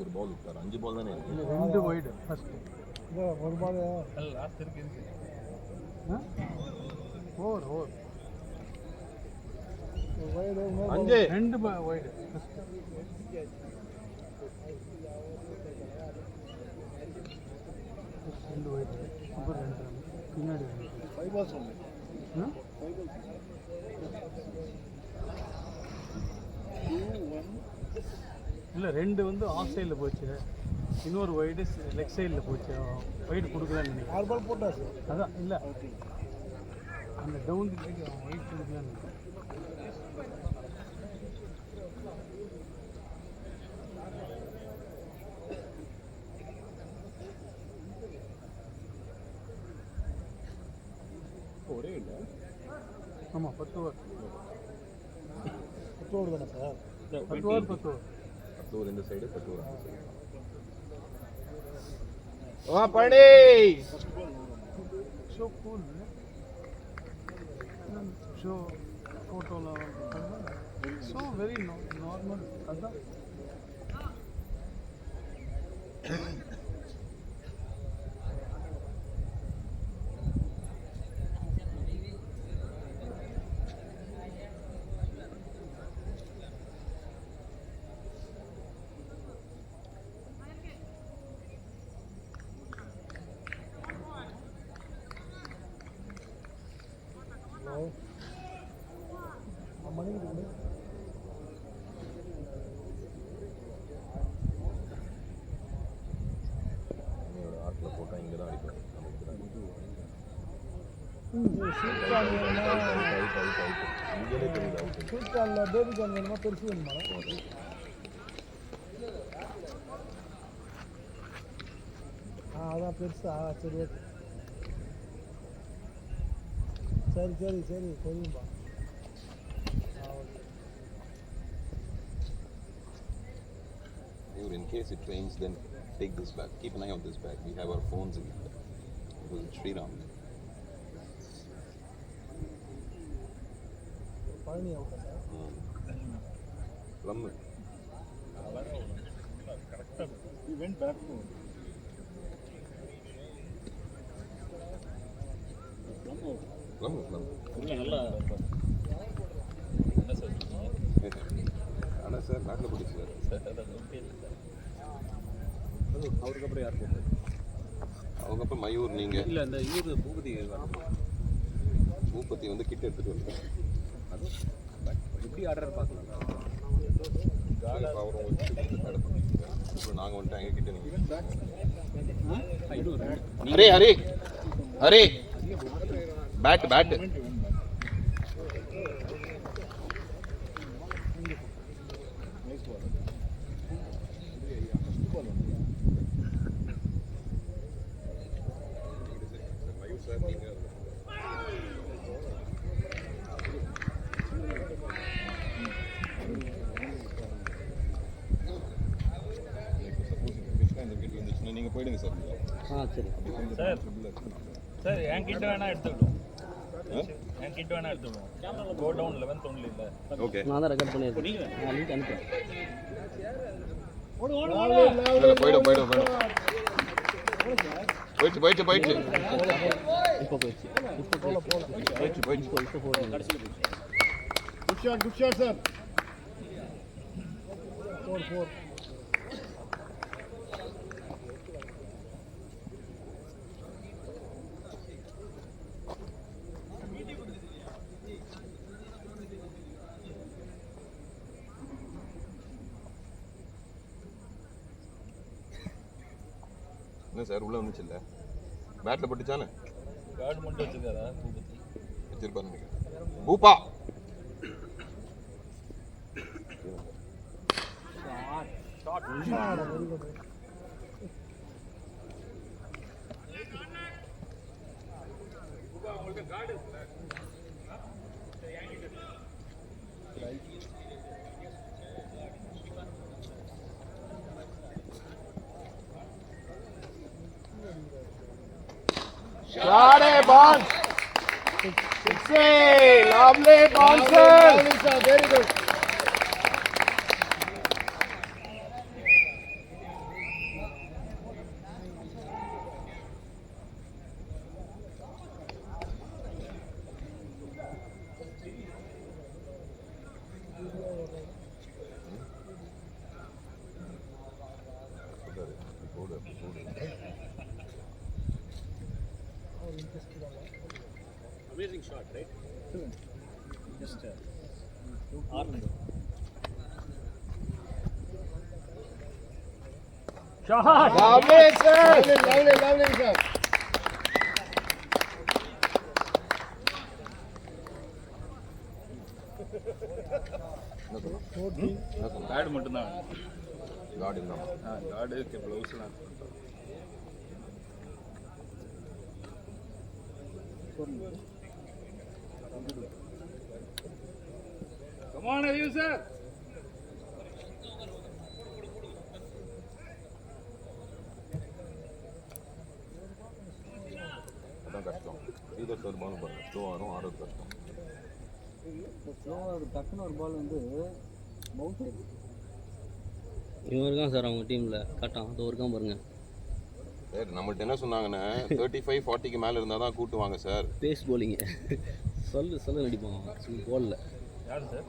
ஒரு பால் விட்டார், 5 பால் தானே இருக்கு. 2 வைடு ஃபர்ஸ்ட். இல்ல ஒரு பால் லாஸ்ட் இருக்கு. 4 வைடு 5 2 வைடு ஃபர்ஸ்ட். 2 வைடு அப்புறம் 2 பின்னாடி 5 பால்ஸ் ஒன்று. இல்லை 2 வந்து ஆஃப் சைடில் போச்சு, இன்னொரு வைடு லெக் சைடில் போச்சு. வைடு கொடுக்கலான்னு நினைக்கிறேன். 6 பால் போட்டாச்சு. அதான் இல்லை அந்த டவுன் வைடு கொடுக்கலான்னு. ஒரே இல்லை. ஆமாம் 10 ஓவர். 10 ஓவர் தானே சார்? 10 over 10 over. 10 ஓவர் இந்த சைடு, 10 ஓவர் அந்த side. Palani show cool show ஃபோட்டோவில் ஸோ வெரி நார்மல். அதுதான் மணிக்கு ஆட்டில் போட்டால் இங்கே தான் அடிப்பேன். இங்கே தெரியுது அவுட். ஸ்வீட் கார்னில் பேபி கார்ன் வேணுமா பெருசு வேணுமா? அதான் பெருசா? சரி ஓகே. சரி சரி சரி தெரியும்பா. In case it rains, then take this bag. Keep an eye on this bag. We have our phones in it. Because it's Sriram. Palani அவுட்டா sir? Plum. He went back to Plum. நல்லா என்ன sir ஆனால் sir நாட்டில் போட்டுச்சு sir. அவருக்கு அப்புறம் யார் போட்டார்? அவங்க அப்புறம் மயூர், நீங்கள் இல்லை அந்த இவர் பூபதி வந்து கிட்ட எடுத்துகிட்டு வந்தேன். அது எப்படி ஆர்டர் பார்க்கலாம். அவரும் அப்புறம் நாங்கள் வந்துட்டு எங்கள் கிட்ட நீங்கள் அரே அரே அரே பேட் பேட் நீங்கள் போயிடுங்க சார். சரி சார் சார் என் கிட்ட வேணா எடுத்துக்கிட்டோம். என் கிட்ட வேணா எடுத்துக்கிட்டோம். கோ டவுன் 11th ஒன்லி இல்லை. ஓகே, நான் தான் ரெக்கார்ட் பண்ணியிருக்கேன். நான் லிங்க் அனுப்புகிறேன். போயிடும் போயிடுச்சு. இப்போ போயிடுச்சு. இப்போ போடுங்க. Good shot sir. 4 என்ன சார் உள்ளே வந்துச்சு இல்லை? பேட்டில் பட்டுச்சானே? கார்டு மட்டும் வச்சுருக்காரா? வச்சிருப்பாரு நினைக்கிறேன். பூப்பா very good. Shade bounce. Sixty. Lovely bounces. Very good. போடு போடு. Amazing shot right just shot Lovely, sir. Lovely, sir. என்ன சொன்னா? 14. என்ன சொன்னா? பேட் மட்டும் தான் கார்டு இல்லாம. கார்டு ப்ளவுஸ்லாம் Come on, Ariel sir. அதான் கஷ்டம். ஸ்ரீதர் சார் பால் பாருங்க. ஸ்லோ ஆடும் ஆடுறது கஷ்டம். ஸ்லோவாக டக்குன்னு ஒரு பால் வந்து பவுன்ஸ் ஆயிடுச்சு. இவன் இருக்கான் சார் அவங்க டீமில் கட்டான் அது இருக்கான் பாருங்க. சார் நம்மள்ட்ட என்ன சொன்னாங்கன்னா 35-40க்கு மேலே இருந்தால் தான் கூட்டுவாங்க சார். பேஸ் போலிங்க சொல்லு நடிப்பான் போலில். யார் சார்?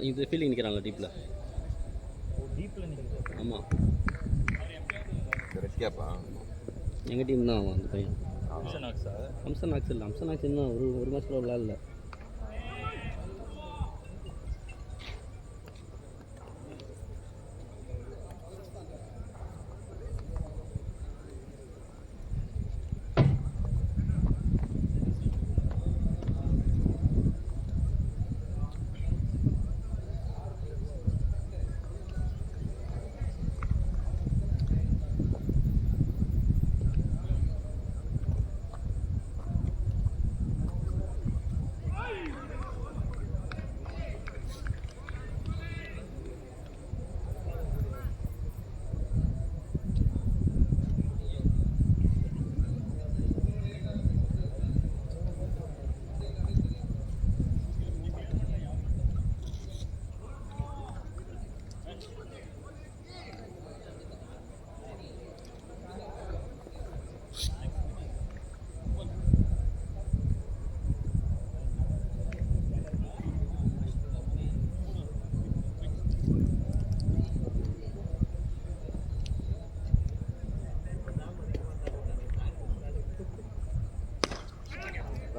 இந்த ஃபீல்டிங் நிற்கிறாங்களா டீப்பில்? டீப்ல நிக்குது. ஆமாம் ரெட் கேப்பா? எங்கள் டீம் தான் அவன் அந்த பையன். அம்சனாக்ஸா? அம்சன் ஆக்ஸ் இல்லை, அம்சன் ஆக்ஸ் இன்னும் ஒரு மேட்ச்சில் விளையாடல.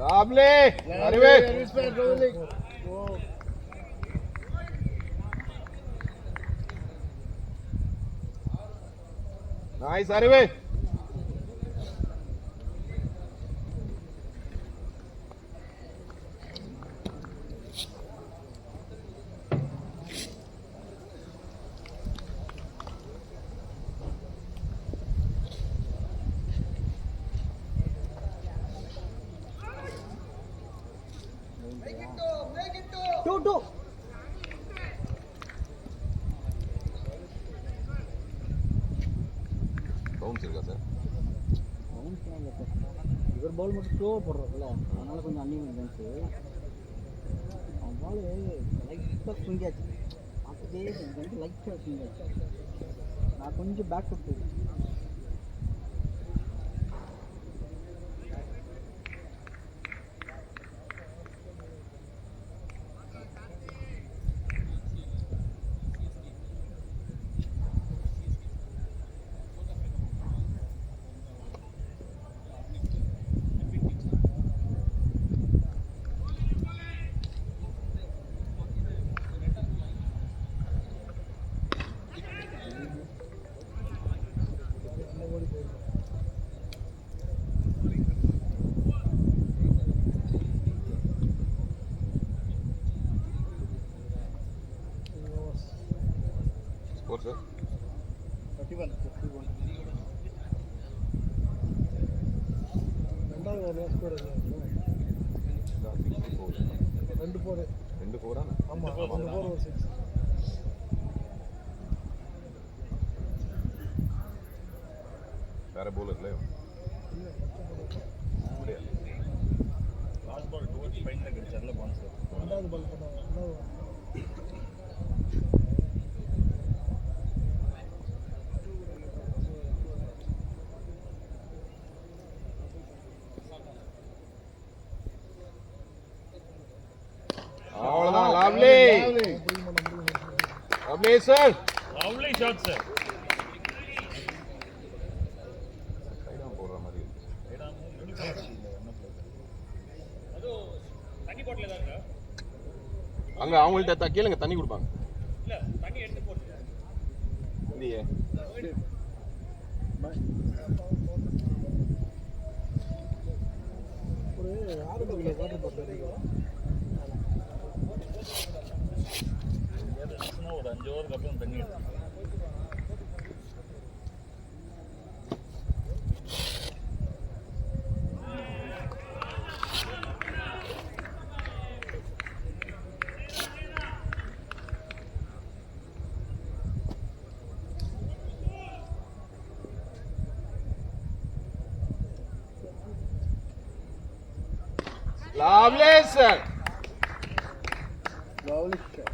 Lovely. Very sir, rolling. Oh. Nice, Arive. Bounce இருக்கா சார்? பவுன்ஸ்லாம் இல்லை சார். இவர் பால் மட்டும் ஸ்லோவாக போடுறதில்ல, அதனால கொஞ்சம் அன்னியன் இருந்துச்சு. அவன் பால் லைட்டாக ஸ்விங் ஆச்சு. அப்படியே வந்து லைட்டாக ஸ்விங் ஆச்சு. நான் கொஞ்சம் பேக் ஃபுட் போயிட்டேன். Score sir? 31. ரெண்டாவது ஓவர் ஸ்கோர் என்ன? 64. 2-4. 2-4 ஆனா? ஆமா 2-4 ஒரு 6. வேற bowler இல்லையோ? அப்படியா? லாஸ்ட் பால் டுவர்ட்ஸ் ஃபைனல் கிடைச்சதுல பான்ஸ். ரெண்டாவது பால் பண்ணாங்க. அவ்வளவுதான். Lovely. Lovely sir. Lovely shot sir. அங்க அவங்கள்ட்ட கேளுங்க, தண்ணி கொடுப்பாங்க. இல்ல தண்ணி எடுத்து போட்டு இல்லையே. ஒரு 6 மணிக்கு வாட்டர் பாட்டில் ஒரு 5 ஹவருக்கு அப்புறம் தண்ணி எடுத்து Lovely, sir. Lovely shot.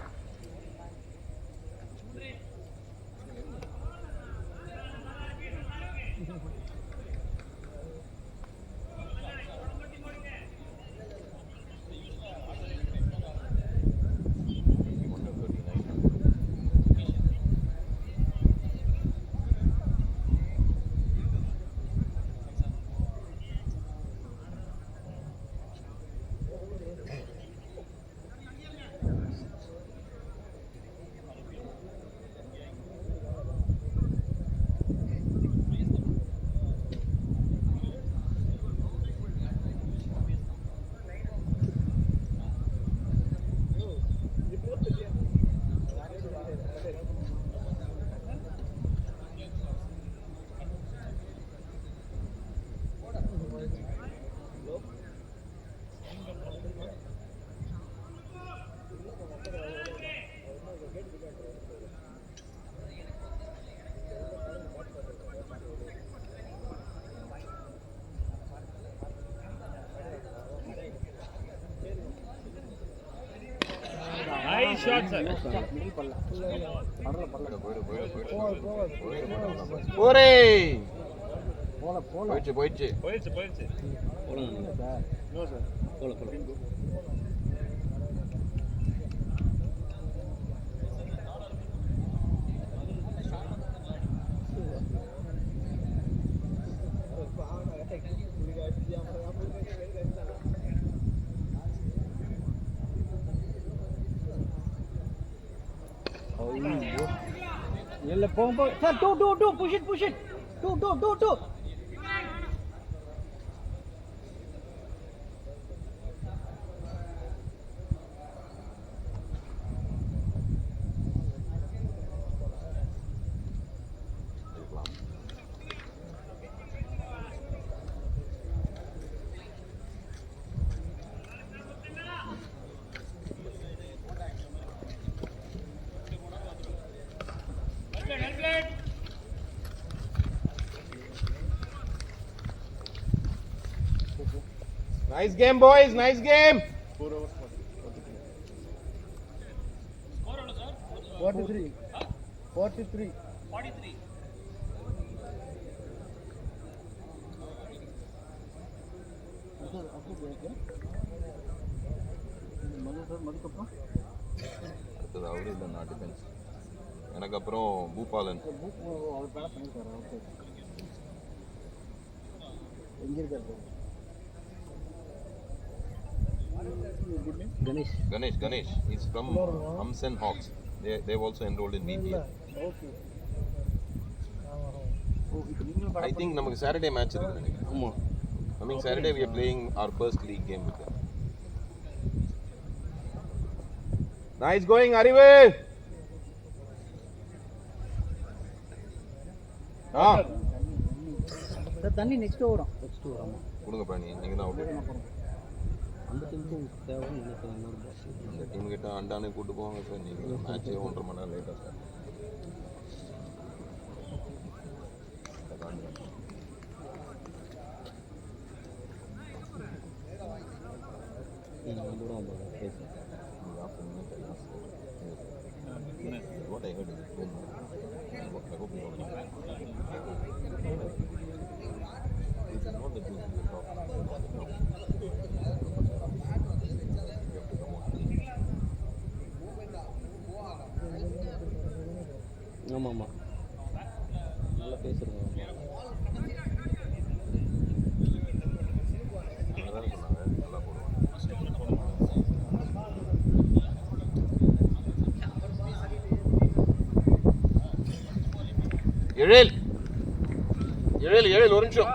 Nice shot sir. Middle பல்ல பரல பரல ஒரே போல போல போயிடுச்சு. போயிடுச்சு சார் நோ சார் போல போல இல்ல போங்க sir 2 push it 2 Nice game, boys. Nice game. 43. 43 மதுக்கப்புறம் அடுத்தது அவரு இல்லை, நான் டிஃபென்ஸ். எனக்கு அப்புறம் பூபாலன். அவர் பேர பண்ணிருக்காரு. ஓகே எங்க இருக்காரு Ganesh. He's from Amsen Hawks. They've also enrolled in BPL. Okay. I think நமக்கு Saturday match இருக்கு நினைக்கிறேன். ஆமா Coming Saturday we are playing our first league game with them. Nice going, Arivu. Sir தண்ணி next வரும் கொடுங்க பாணி, நீங்க தான் அவுட். அந்த டீமுக்கு தேவை எனக்கு இன்னொரு அந்த டீம் கிட்ட அண்டானே கூட்டு போவாங்க சார். நீங்க மேட்சே 1.5 மணி நேரம் லேட்டா சார். தூரம் What I heard is it win. I hope you know. It's not the truth we talk about. ஆமாம் ஆமாம் நல்லா பேசுகிறேன். அதான் சொன்னாங்க நல்லா போடுவாங்க. எழில் எழில் எழில் ஒரு நிமிஷம்.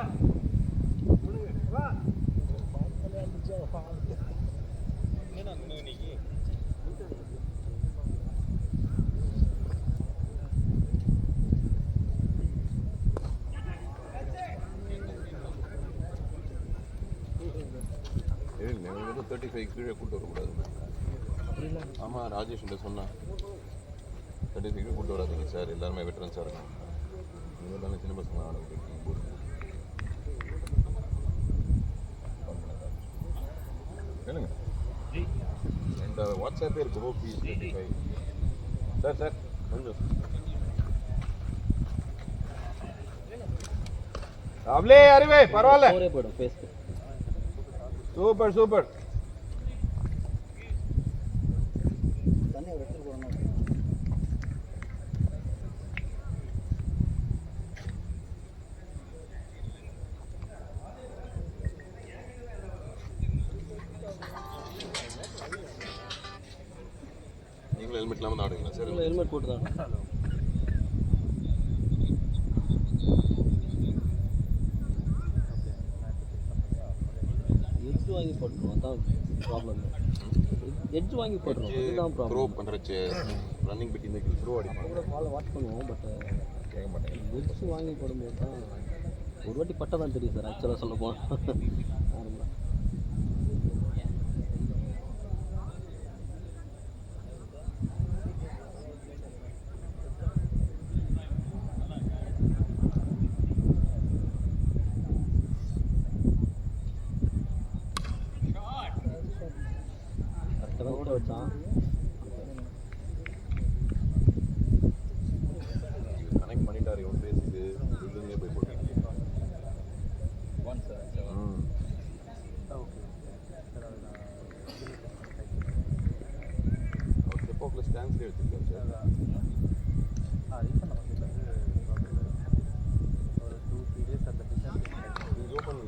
எழில் நீங்கள் 35 கீழே கூட்டு வரக்கூடாது. ஆமாம் ராஜேஷ் இல்லை சொன்னான் 35 கீழே கூட்டு வராதீங்க சார், எல்லாருமே வெட்டரன்ஸாக இருக்கும். நீங்கள் தானே சின்ன பசங்க ஆட கேளுங்க. இந்த வாட்ஸ்அப்பே இருக்கு ஓபி 35. சார் சார் கொஞ்சம் அவளே அறிவே பரவாயில்ல. ஒரே போய்டும் ஃபேஸ்க்கு. Super super. தண்ணி ஒரு இடத்துல போடணும். நீங்களும் ஹெல்மெட் இல்லாமல் ஆடுங்களா சார்? ஹெல்மெட் போட்டு தான். எட்ஜ் வாங்கி போட்டுருவோம், அதான் ப்ராப்ளம். எட்ஜ் வாங்கி போட்டுருவோம், அதுதான் த்ரோ ப்ராப்ளம். பண்ணுறச்சு ரன்னிங் பிட் இந்த த்ரோ அடிப்பாங்க. கூட பால் வாட்ச் பண்ணுவோம், பட் கேட்க மாட்டேன். எட்ஜ் வாங்கி போடும்போது தான் ஒரு வாட்டி பட்டை தான் தெரியும் சார். ஆக்சுவலாக சொல்ல போனால் கரெக்டாக வச்சான். கனெக்ட் பண்ணிட்டாரு இவன் பேசிட்டு பில்டிங்கே போய் போட்டாங்க. அவர் செப்போக்கில் ஸ்டான்ஸ்லேயே வச்சுருக்காரு சார். நீங்கள் ஓப்பன்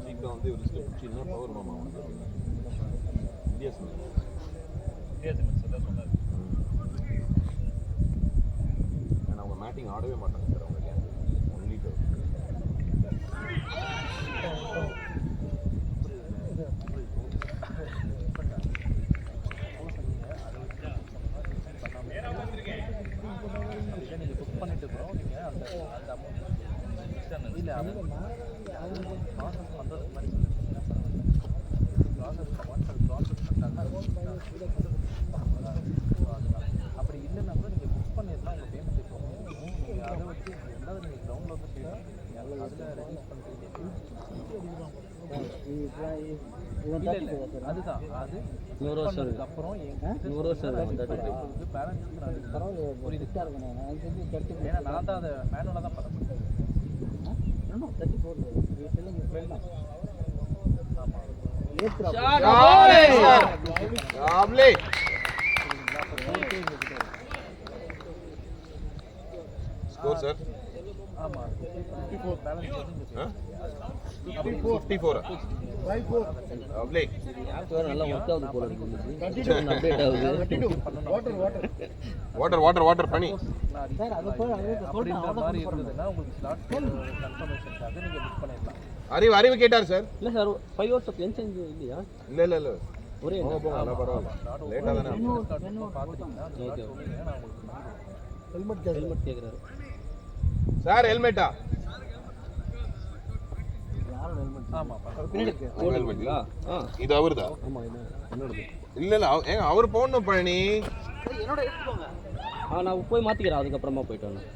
சீக்கிரம் வந்து ஒரு லிஸ்ட்டில் பிடிச்சி என்ன பவர் மாமா அவனுக்கு இந்தியா சிமெண்ட். ஏன்னா அவங்க மேட்டிங் ஆடவே மாட்டாங்க சார். அவங்க ஒன்லி அப்படி இல்லைன்னா கூட நீங்கள் புக் பண்ணிடலாம். உங்கள் பேமெண்ட் இப்போ நீங்கள் அதை வச்சு ரெண்டாவது நீங்கள் கிரவுண்டில் வந்து பே பண்ணுறீங்க, அதில் ரெடியூஸ் பண்ணுறீங்க. அதுதான் அது அப்புறம் ஏன்னா நான் தான் அதை மேனுவலாக தான் பண்ண முடியும். Score sir? ஆமாம் 54 பேலன்ஸ் வந்து 54. அப்ளே நல்லா ஒர்க் ஆகுது போல இருக்கு. அப்டேட் ஆகுது. வாட்டர் வாட்டர் வாட்டர் பண்ணி சார் அது போய் அப்படின்ற மாதிரி இருந்ததுன்னா உங்களுக்கு ஸ்லாட் கன்ஃபர்மேஷனுக்காக நீங்கள் புக் பண்ணிடலாம். அறிவு அறிவு கேட்டார் சார். இல்லை சார் 5 hours of என்சேஞ்ச் இல்லையா? இல்லை இல்லை இல்லை ஒரே போங்க நல்லா பரவாயில்ல. லேட்டாக தானே பார்த்துட்டீங்கன்னா நான் உங்களுக்கு ஹெல்மெட் கேட்குறாரு சார். ஹெல்மெட்டா? ஹெல்மெட்டுங்களா? இது அவருதா? ஆமாம் என்னோடது. இல்லை இல்லை ஏங்க அவர் போடணும் பழனி. என்னோட எடுத்துக்கோங்க. நான் போய் மாற்றிக்கிறேன், அதுக்கப்புறமா போயிட்டு வரேன்.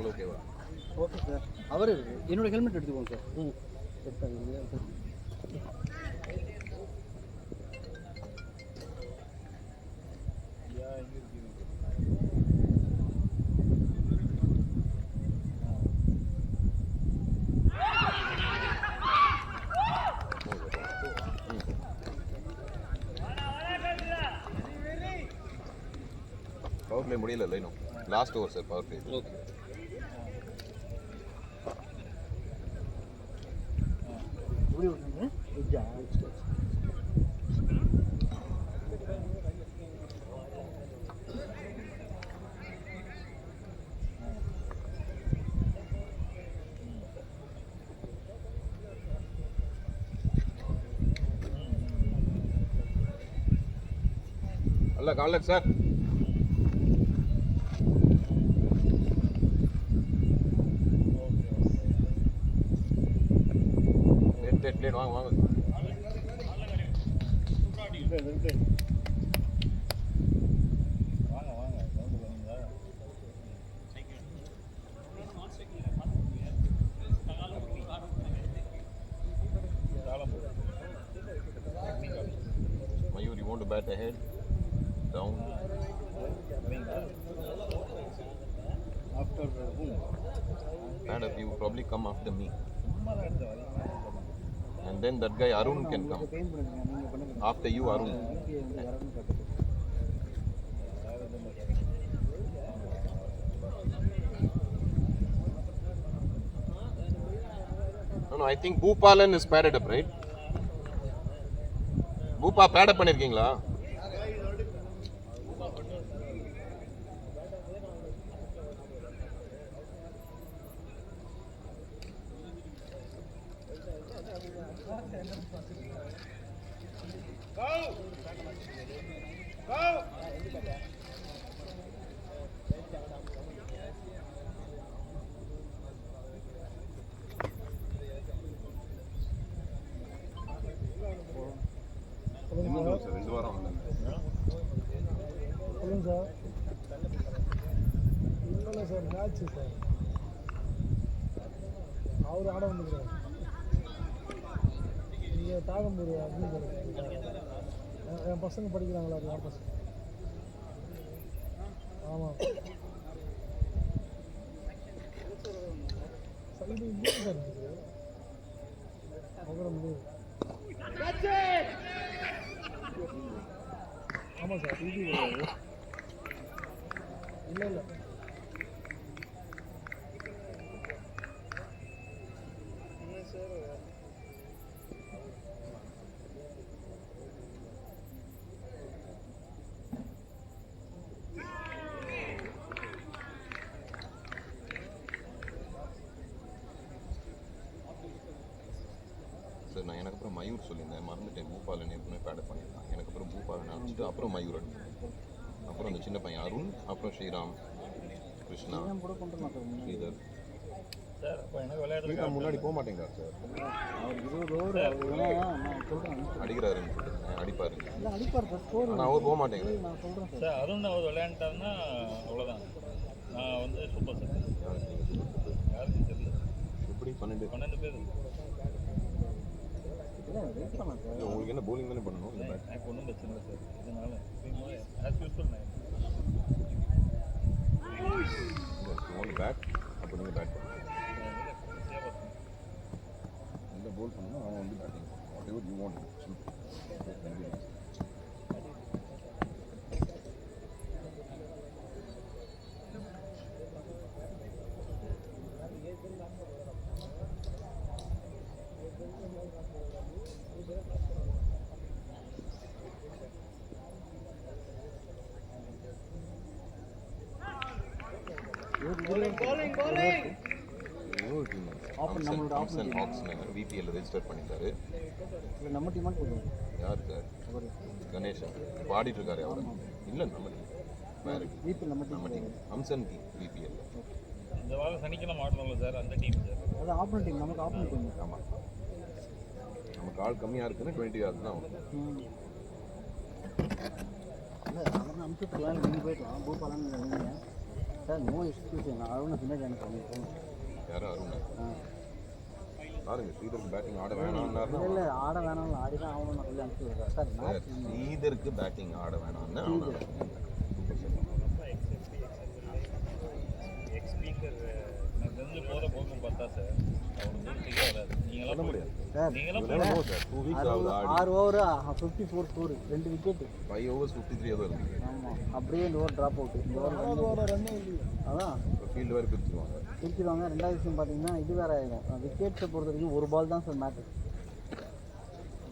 ஆல் ஓகேவா? Okay sir. அவர் என்னோட ஹெல்மெட் எடுத்துக்கோங்க சார். ம் எடுத்தாங்க. பவர் பிளே முடியல இன்னும். Last over sir power play. Okay. எப்படி விட்டுருங்க? வெஜ்ஜா? அல்ல காலக் சார். லேட் வாங்க வாங்க. வாங்க வாங்க சவுண்டு பண்ணுங்களா? தாளம் போடு. Mayur, you want to bat ahead? Down? After whom? And if you probably come after me. சும்மா தான் எடுத்து வரீங்க. And then that guy Arun can come. Pain பண்ணுங்க. நீங்கள் பண்ணுங்க. After you, Arun. வரணும்னு காட்டுது. No, I think Bhupalan is padded up, right? Bhupa pad up பண்ணிருக்கீங்களா? சார் 2 வாரம் சொல்லுங்க சார். இல்லை சார் மேட்ச்சு சார். அவர் ஆட வந்துக்கிறார். நீங்கள் தாகம்பூர் அப்படின்னு என் பசங்க படிக்கிறாங்களா? அது யார் பசங்க? ஆமாம் சார். இது இல்லை சார். எனக்கு அப்புறம் இது ஆமாம் சார். இது இல்லை இல்லை சார் நான் எனக்கு அப்புறம் மயூர் சொல்லியிருந்தேன், மறந்துட்டேன். பூபாலன் ஏற்கனவே பேட் பண்ணியிருந்தான். எனக்கு அப்புறம் பூபாலன் அடிச்சுட்டு அப்புறம் மயூர் அடிச்சேன். அப்புறம் அந்த சின்ன பையன் அருண், அப்புறம் ஸ்ரீராம், கிருஷ்ணா, கூட கொண்டு மாட்டோம். ஸ்ரீதர். சார் அப்போ எனக்கு விளையாடுறது ஸ்ரீராம் முன்னாடி போக மாட்டேங்கிறார் சார். அவர் 20 ஓவர் நான் சொல்கிறேன். அடிக்கிறாருன்னு சொல்லிட்டு அடிப்பாரு. இல்லை அடிப்பார் சார். ஸ்கோர் ஆனால் அவர் போக மாட்டேங்கிறார். நான் சொல்கிறேன் சார். சார் அருண் அவர் விளையாண்டாருன்னா அவ்வளோதான். நான் வந்து சூப்பர் சார். யாருக்கும் தெரியல. எப்படி 12 பேர். இல்லை வெயிட் பண்ணலாம் சார். இல்லை, உங்களுக்கு என்ன bowling தானே பண்ணணும் இல்லை பேட்? எனக்கு ஒன்றும் பிரச்சனை இல்லை சார். இதனால ஆஸ் யூஸ்வல் நான் ஒன்று பேட், அப்போ நீங்கள் பேட் பண்ணுங்க. இந்த போல் பண்ணணும், அவன் வந்து batting what ever you want. VPL register பண்ணிட்டாரு. இல்லை நம்ம டீமாக சொல்லுவோம். யார் சார்? கணேசன் பாடிட்டு இருக்காரு அவர். இல்லை நம்ம டீம் வேறு VPL நம்ம நம்ம டீம். டீம் அம்சன் டீம் VPL. இந்த வாரம் சனிக்கிழமை ஆடணும்ல சார், அந்த டீம் சார். அது ஆப்போனன்ட் டீம். நமக்கு ஆப்போனன்ட் டீம். ஆமாம், நமக்கு ஆள் கம்மியாக இருக்குன்னு 20 ஆகுது தான் ஆகும். இல்லை அதெல்லாம் அனுப்பிச்சுட்டுலாம் நீங்கள் போயிடலாம். பூபாலன்னு நீங்கள் சார் நோ எக்ஸ்கியூஸ் அருண் பின்னாடி எனக்கு யாரும் அருண் ஆ பாருங்க ஸ்ரீதருக்கு பேட்டிங் ஆட வேணாம்னாரு இல்லை ஆட வேணாம் ஆடி தான் ஆகணும்னு நான் சொல்லி அனுப்பிச்சு சார் சார் ஸ்ரீதருக்கு பேட்டிங் ஆட வேணாம்னு அவனை எக்ஸ்பீக்கர் நான் தெரிஞ்சு போகும் பார்த்தா சார் அவனுக்கு வராது நீங்களாம் முடியாது சார் நீங்களாம் சார் 2 வீக்ஸ் ஆகுது ஆடி 6 ஓவர் 54 ஸ்கோர் 2 விக்கெட் 5 overs 53 ஏதோ இருந்துச்சு ஆமாம் அப்படியே இந்த ஓவர் ட்ராப் அவுட் இந்த ஓவர் ரன்னே இல்லை. அதான் ஃபீல்டு வேறு பிரிச்சுருவாங்க பிரிச்சிருவாங்க. ரெண்டாவது விஷயம் பார்த்தீங்கன்னா இது வேறு ஆகிடும் விக்கெட்ஸை பொறுத்த வரைக்கும் ஒரு பால் தான் சார் மேட்ரு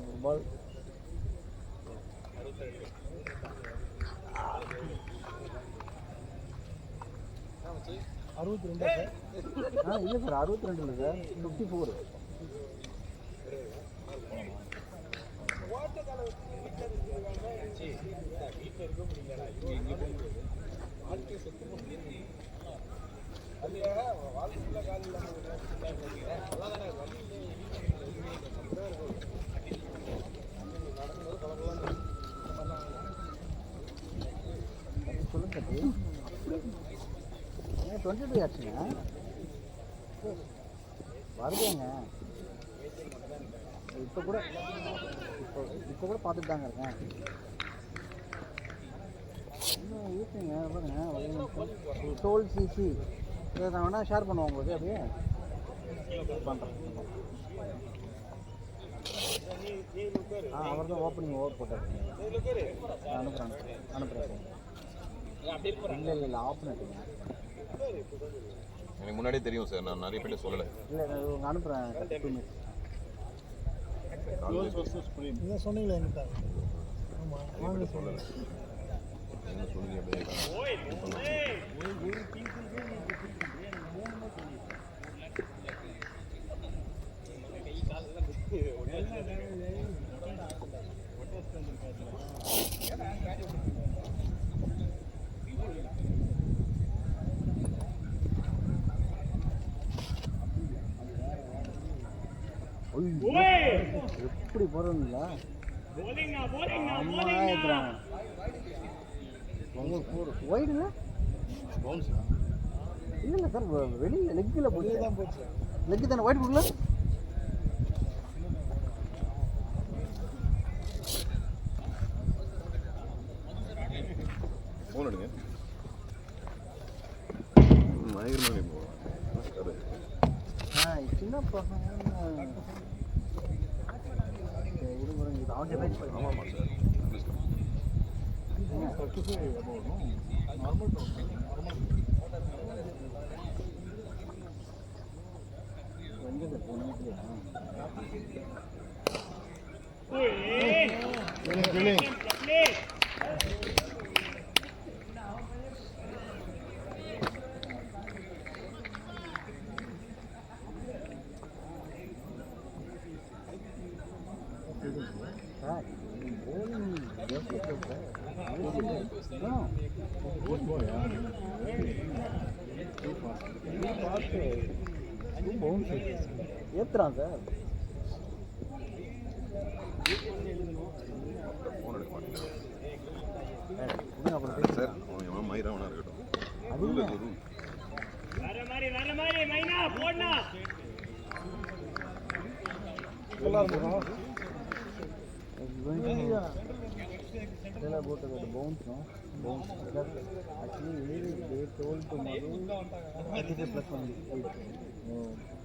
ஒரு பால் அறுபத்தி ரெண்டா சார்? இல்லை சார் 62 இல்லை சார் 54 சொல்லுங்க சார் 22 ஆச்சுங்க வருதுங்க இப்போ கூட பார்த்துட்டு தாங்க இருக்கேன் இன்னும் இருக்குங்க பாருங்க டோல் சிசி இதை நான் வேணால் ஷேர் பண்ணுவோம் உங்களுக்கு அப்படியே பண்ணுறேன் அவர் தான் ஓப்பனிங் ஓவர் போட்டார் அனுப்புகிறேன் இல்லை ஆஃப் பண்ணிட்டுங்க எனக்கு முன்னாடியே தெரியும் சார் நான் நிறைய பேர் சொல்லலை இல்லை நான் அனுப்புகிறேன் 2 மினிட்ஸ் நீங்கள் சொன்னீங்களே என்கிட்ட. ஆமாம் வாங்க சார். சொல்லலை என்ன சொல்லி அப்படியே எப்படி போகிறோங்களா ஒயிடுங்க இல்லை சார் வெளியில் லெக்கில் போய் தான் போச்சு. லெக்கு தானே ஒயிட் கொடுக்கல ஃபோன் எடுங்க பயங்கரமாக போவேன் சின்ன பசங்க ஆமாம் சார் ஏத்துறான் சார் ஃபோன் எடுக்க மாட்டேன் அப்புறம் சார் அவன் எவன் மயிரவனா இருக்கட்டும் அது நல்லா இருக்கும். about the bounce, no? Bounce. Because actually they told to Madhu 35 plus 1 8.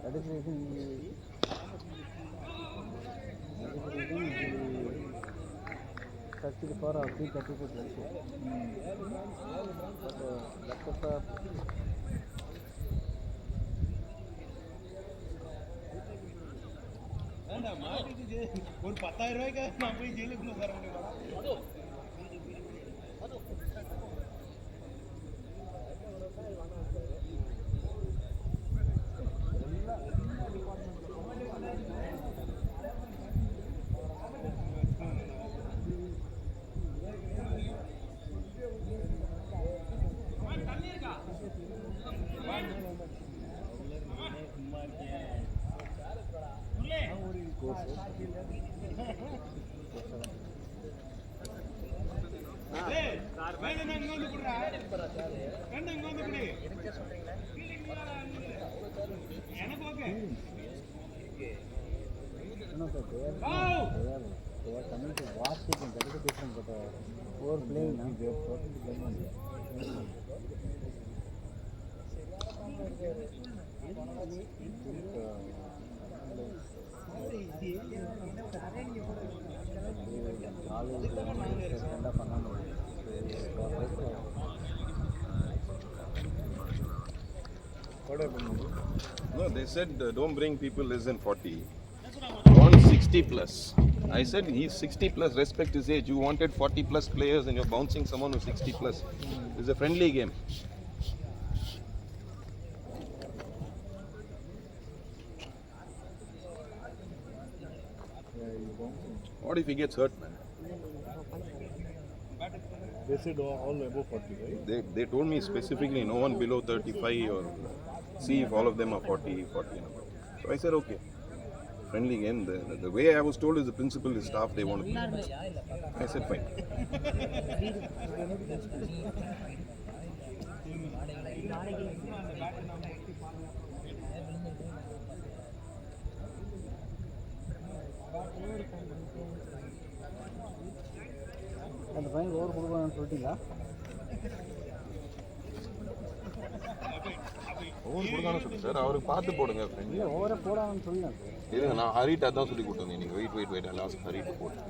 That is the reason he searched for 334 plus 2. But that was a ஒரு 10,000 ரூபாய்க்கு நான் போய் ஜெயிலுக்குள்ள தர முடியும். No, sir, they are coming to watch it and that is a different, but over playing, they are totally playing on No, they said don't bring people less than 40. Want 60 plus. I said he's 60 plus, respect his age. You wanted 40 plus players and you're bouncing someone who's 60 plus. It's a friendly game. What if he gets hurt, man? They said all above 40, right? They told me specifically no one below 35 or see if all of them are 40 and above. So I said okay. Friendly game. The way I was told is the principal, his staff, they want to play. I said fine. அந்த பையன் over கொடுக்கணும்னு சொல்லிட்டீங்களா? Over கொடுக்கான்னு சொல்லி sir அவருக்கு பார்த்து போடுங்க friend. இல்லை ஓவரை போடாங்கன்னு சொல்லலாம் சார். இருங்க நான் ஹரிட்டா தான் சொல்லி கொடுத்தேன். நீங்கள் வெயிட் லாஸ்ட் ஹரிட்டு போட்டு.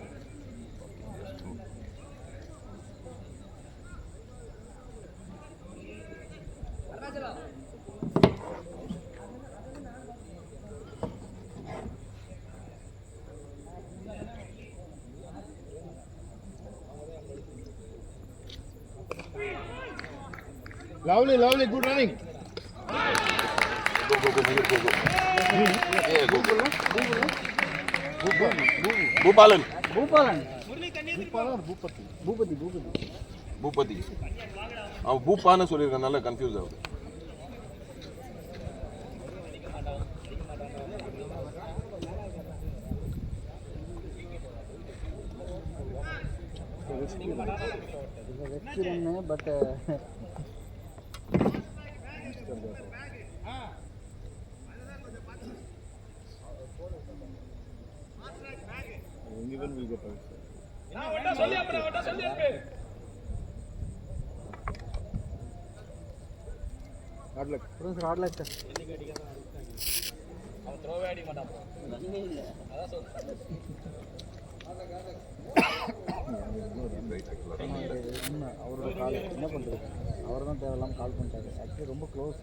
Lovely, good running. Go. Bhupalan. Boopathi அவன் பூப்பான்னு சொல்லியிருக்கனால கன்ஃபியூஸ் ஆகுது. But Even will get out. Hard luck. hard luck sir. அவன் த்ரோவே அடிக்க மாட்டான். அதான் சொல்றேன். அவரோட கால் என்ன பண்ணுறது, அவர் தான் தேவையில்லாமல் கால் பண்ணிட்டாரு. ஆக்சுவலி ரொம்ப க்ளோஸ்,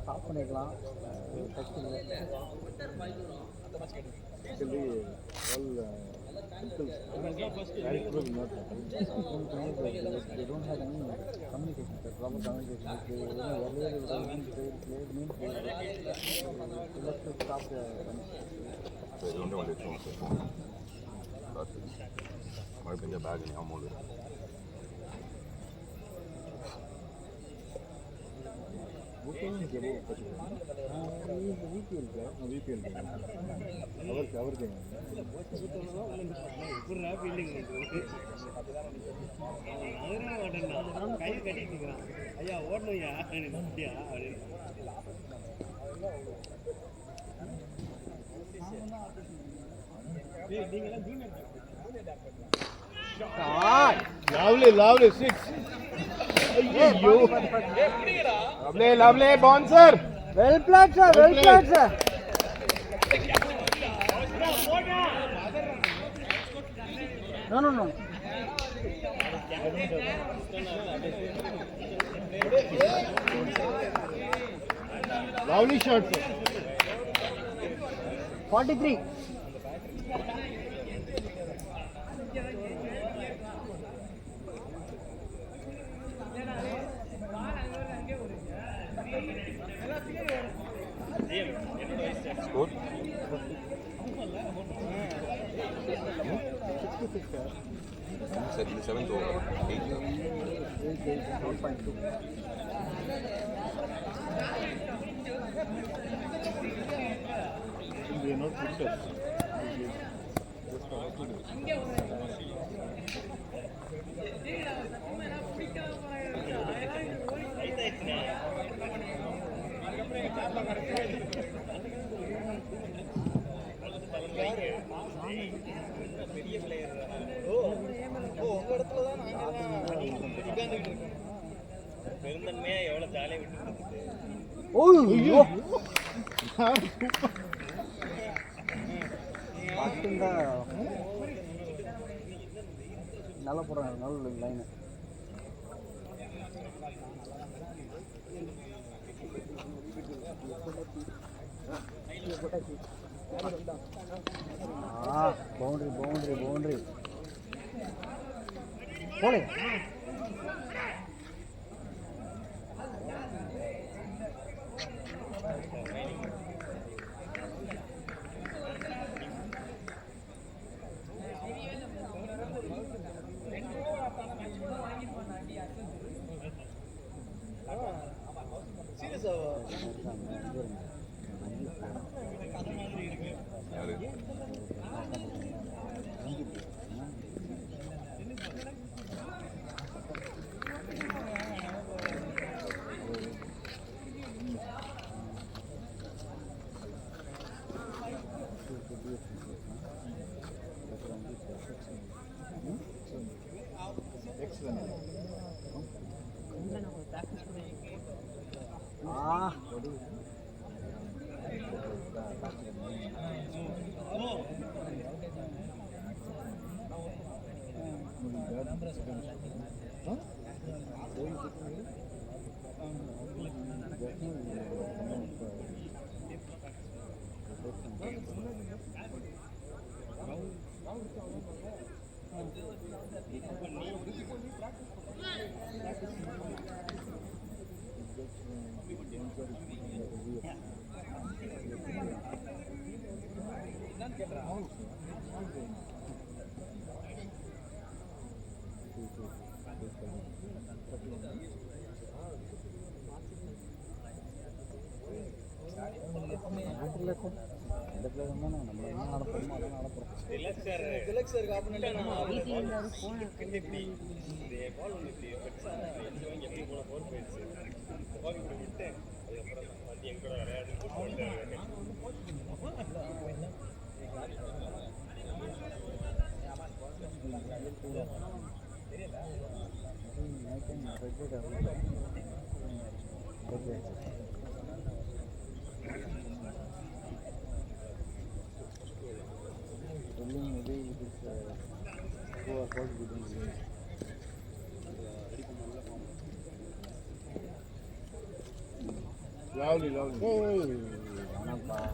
ஸ்டாப் பண்ணிக்கலாம். Actually, all uncles, direct will not happen. They don't have any communication, sir, proper communication. Earlier it was played means they have to stop the மழை பெஞ்ச பேக் ஞாபகம் VPL our game. Lovely, 6. Lovely, bouncer. well played sir, well played sir. No. Lovely shot, sir. 43. Score? 7th over. 8. They are not good. பெருந்தன்மையா எவ்வளவு ஜாலியா விட்டு ஓய்யோ பார்த்துண்டா நல்லா போடுறாங்க, நல்ல line. Boundary boundary boundary போலே. Lovely, lovely. Hey, Anapa.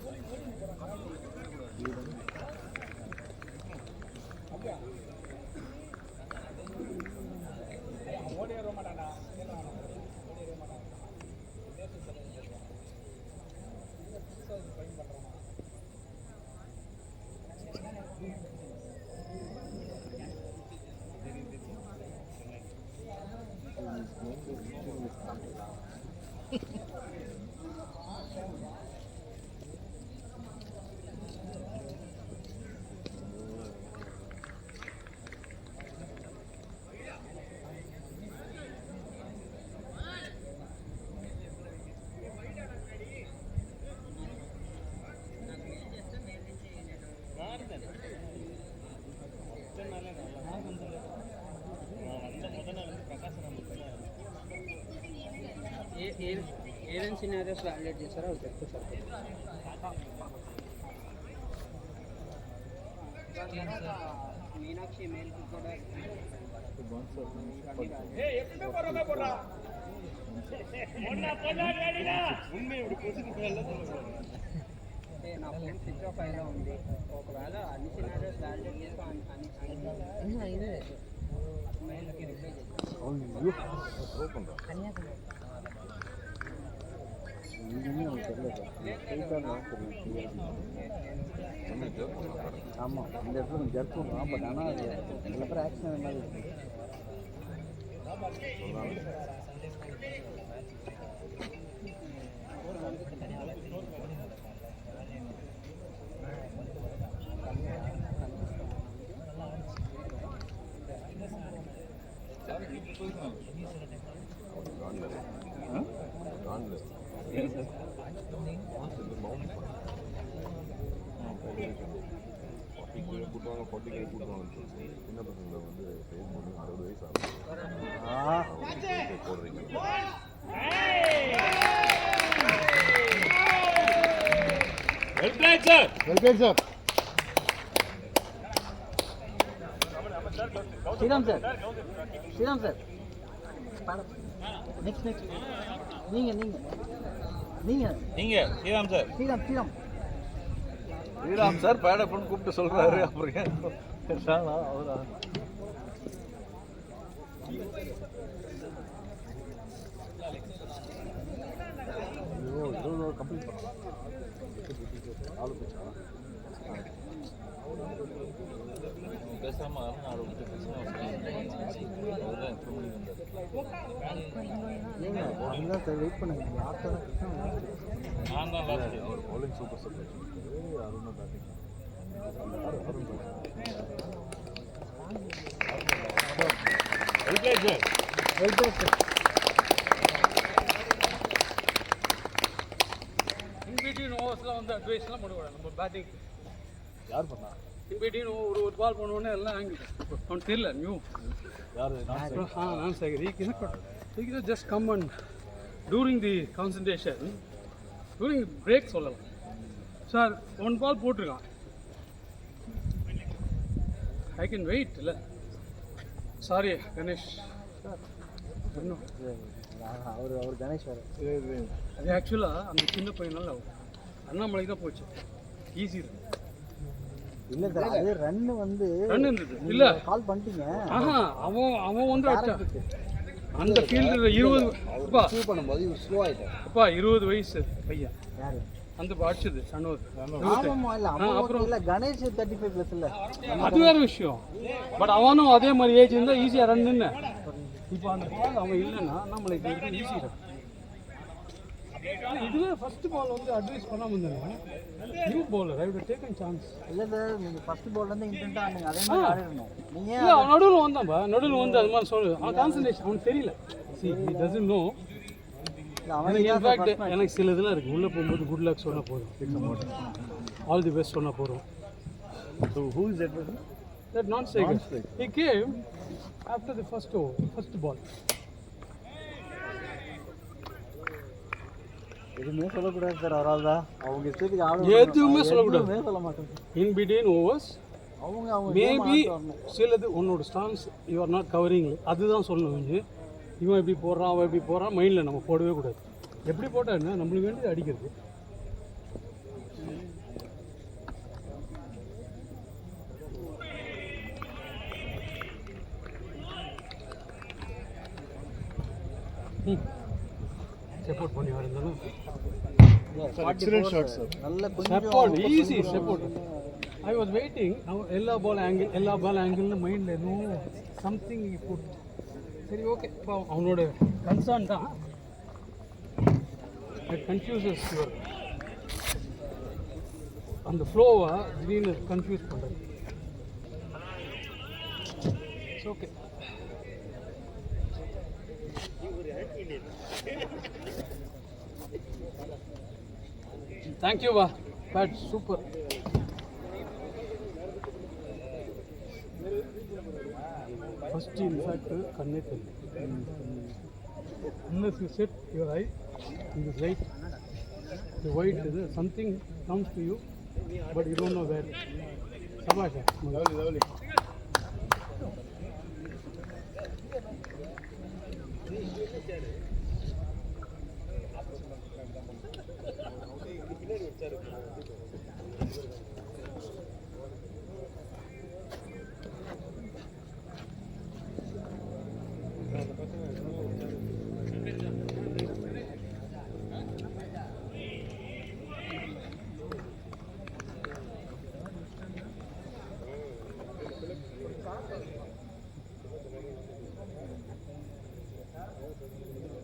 ఏదైనా scenarios validate చేస్తారా అది చెప్తే సార్. మీనాక్షి మేల్కి కూడా నా ఫోన్ స్విచ్ ఆఫ్ అయినా ఉంది. ఒకవేళ అన్ని సినారియోస్ వ్యాలిడేట్ చేస్తే మెయిల్కి రిప్లై ஆமாம், இந்த இடத்துல கொஞ்சம் ஜர்க் பண்ணுவான். பட் ஆனால் அது சில பேர் ஆக்ஷன் மாதிரி இருக்கு. கூட்டுவாங்க 40 கூட்டுவாங்க. சின்ன பசங்களை வந்து ஃபேஸ் பண்ணி 60 வயசு ஆகும். Sir. Well played sir. Sriram sir, Sriram sir, next நீங்கள் நீங்கள் நீங்கள் நீங்க ஸ்ரீராம் சார். ஸ்ரீராம் ஸ்ரீராம் ஸ்ரீராம் சார் பேட பண்ணி கூப்பிட்டு சொல்றாரு. அப்புறம் ஏன் அவரா ஐயோ 20 ஓவர் கம்ப்ளீட் பண்ணலாம். ஆளு போச்சா? பேசாம நாலு விட்டு ஏங்க அதுதான் சார் வெயிட் பண்ணுங்க. ஆஃப்டர் நான் தான் லாஸ்ட். bowling super super. Arun batting. Well played sir. Well played sir. In between ஓவர்ஸ்லாம் வந்து அட்வைஸ்லாம் பண்ணக்கூடாது. நம்ம பேட்டிங் யார் பண்ணா? இன்பிட்வீன் ஒரு பால் பண்ணுவோன்னே எல்லாம் ஆங்கிள் அவனுக்கு தெரியல நியூ. யார் நான் Sekar he can just come and during the concentration during break சொல்லலாம் சார். ஒன் பால் போட்டிருக்கான். ஐ கேன் வெயிட் இல்லை. Sorry Ganesh sir. இன்னும் அவர் கணேஷ் வேறு. அது ஆக்சுவலாக அந்த சின்ன பையனால அண்ணாமலைக்கு தான் போச்சு. ஈஸி இருக்கு. இல்லை சார், அது ரன்னு வந்து ரன் இருந்தது இல்லை. கால் பண்ணிட்டீங்க. ஆஹா அவன் வந்து அடிச்சான் அந்த ஃபீல்டில் 20 அப்பா பண்ணும்போது இவர் ஸ்லோ ஆகிட்டார். அப்பா 20 வயசு பையன் யாரு அந்த அடிச்சது சனோத். ஆமாம்மா. இல்லை அப்புறம் இல்லை கணேஷ் 35 ப்ளஸ் இல்லை. அது வேற விஷயம். பட் அவனும் அதே மாதிரி ஏஜ் இருந்தால் ஈஸியாக ரன்னு. இப்போ அந்த பால் அவன் இல்லைன்னா நம்மளுக்கு ஈஸி இருக்கும். இதுவே ஃபர்ஸ்ட் பால் வந்து அட்வைஸ் பண்ணாமல் இருந்தாங்க. New bowler I would taken chance. இல்லை சார், நீங்கள் ஃபர்ஸ்ட் பால்லேருந்து இன்டென்ட்டாக ஆடுங்க. அதே மாதிரி ஆடிடணும். நீங்கள் இல்லை அவன் நடுவில் வந்தான்பா. நடுவில் வந்து அது மாதிரி சொல்லு. அவன் கான்சன்ட்ரேஷன் அவனுக்கு தெரியல. C he doesn't know. எனக்கு இன்ஃபேக்ட் எனக்கு சில இதெல்லாம் இருக்குது. உள்ளே போகும்போது குட் லக் சொன்னால் போதும், ஆல் தி பெஸ்ட் சொன்னால் போதும். So who is that person? That non-Sagar. He came after the first ball. எதுவுமே சொல்லக்கூடாது சார். அவரால் தான் அவங்க இஷ்டத்துக்கு எதுவுமே சொல்லக்கூடாது. எதுவுமே சொல்ல மாட்டோம். In between overs, அவங்க மேபி சிலது உன்னோட stance you are not covering அதுதான் சொல்லணும். இவன் எப்படி போடுறான் அவன் எப்படி போடுறான் மைண்டில் நம்ம போடவே கூடாது. எப்படி போட்டால் என்ன, நம்மளுக்கு வேண்டியது அடிக்கிறது. சப்போர்ட் பண்ணி இருந்தாலும் Excellent shot, sir. நல்ல support easy support. I was waiting எல்லா பால் ஆங்கிள்னு மைண்டில் நோ சம்திங் புட். சரி ஓகே. இப்போ அவனோட கன்சர்ன் தான் இட் கன்ஃபியூசஸ் யுவர் அந்த ஃப்ளோவை திடீர்னு கன்ஃபியூஸ் பண்ணுறது. It's okay. தேங்க்யூ வா பேட் சூப்பர். ஃபஸ்ட்டு இன்ஃபேக்ட் கண்ணே தெரியும். unless you set your eye in this light, the white something comes to you but you don't know where. Sabash. Lovely.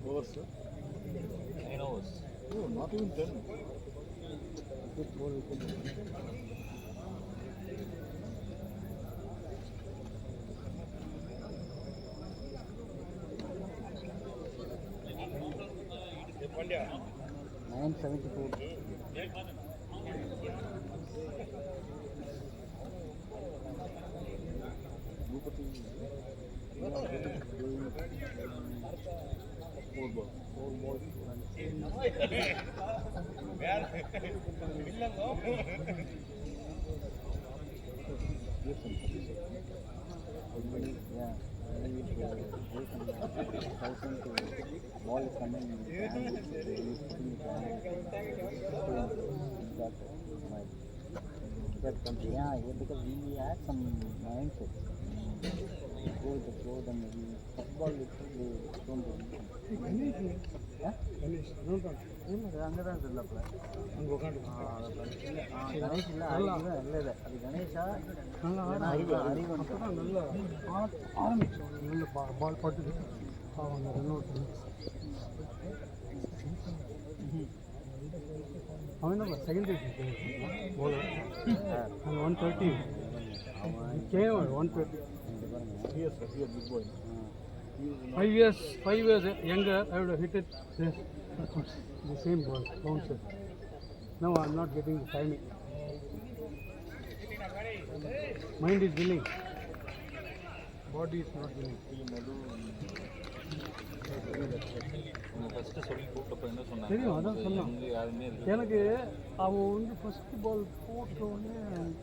Overs, sir? 9 overs. Oh, not even 10. ball is coming in the hand, because we had some mindset. Go with the flow, then maybe football they don't do anything. Ganesh இன்னொன்று இல்லை அங்கே தான் இருக்குல்ல அங்கே உட்காந்து கணேஷ் இல்லை இல்லை அது கணேஷா நல்லா அறிவன் அப்போ தான் நல்லா ஆரம்பித்தோம் நல்ல பால் பட்டுது அவங்க இன்னொரு அவன் தான் செகண்ட் போலர் அங்கே 130 game 130 5 years younger, I would have hit it the same ball, bouncer. Now I'm not getting the timing. Mind is willing, body is not willing. First சொல்லி கூப்பிட்டப்போ என்ன சொன்னாங்க? தெரியும், அதான் சொன்னான். யாருமே இருக்கு. எனக்கு அவன் வந்து ஃபஸ்ட்டு பால் போட்டோடனே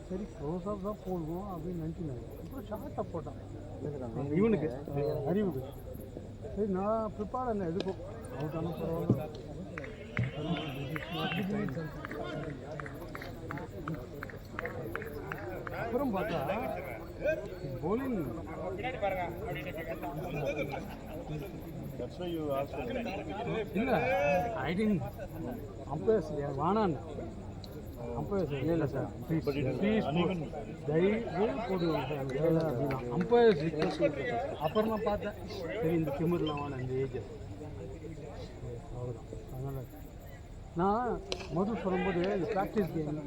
சரி க்ளோஸ் ஆஃப் தான் போடுவோம் அப்படின்னு நினச்சினாங்க. அப்புறம் ஷார்ட்டாக போட்டான் இவனுக்கு அறிவுக்கு. சரி நான் ப்ரிப்பேர் என்ன எதுக்கும் அவுட் ஆனால் பரவாயில்ல. அப்புறம் பார்த்தா bowling இல்லை ஐ டென்ட் அம்பையர்ஸ் வானான்னு அம்பையர்ஸ் இல்லை சார் ப்ளீஸ் தயவு போடுவோம் சார் அப்படின்னா அம்பையர்ஸ் அப்புறம் நான் பார்த்தேன் சரி இந்த திமிர்லாம் வான இந்த ஏஜ் அவ்வளோதான். அதனால் நான் மது சொல்லும்போது இந்த practice game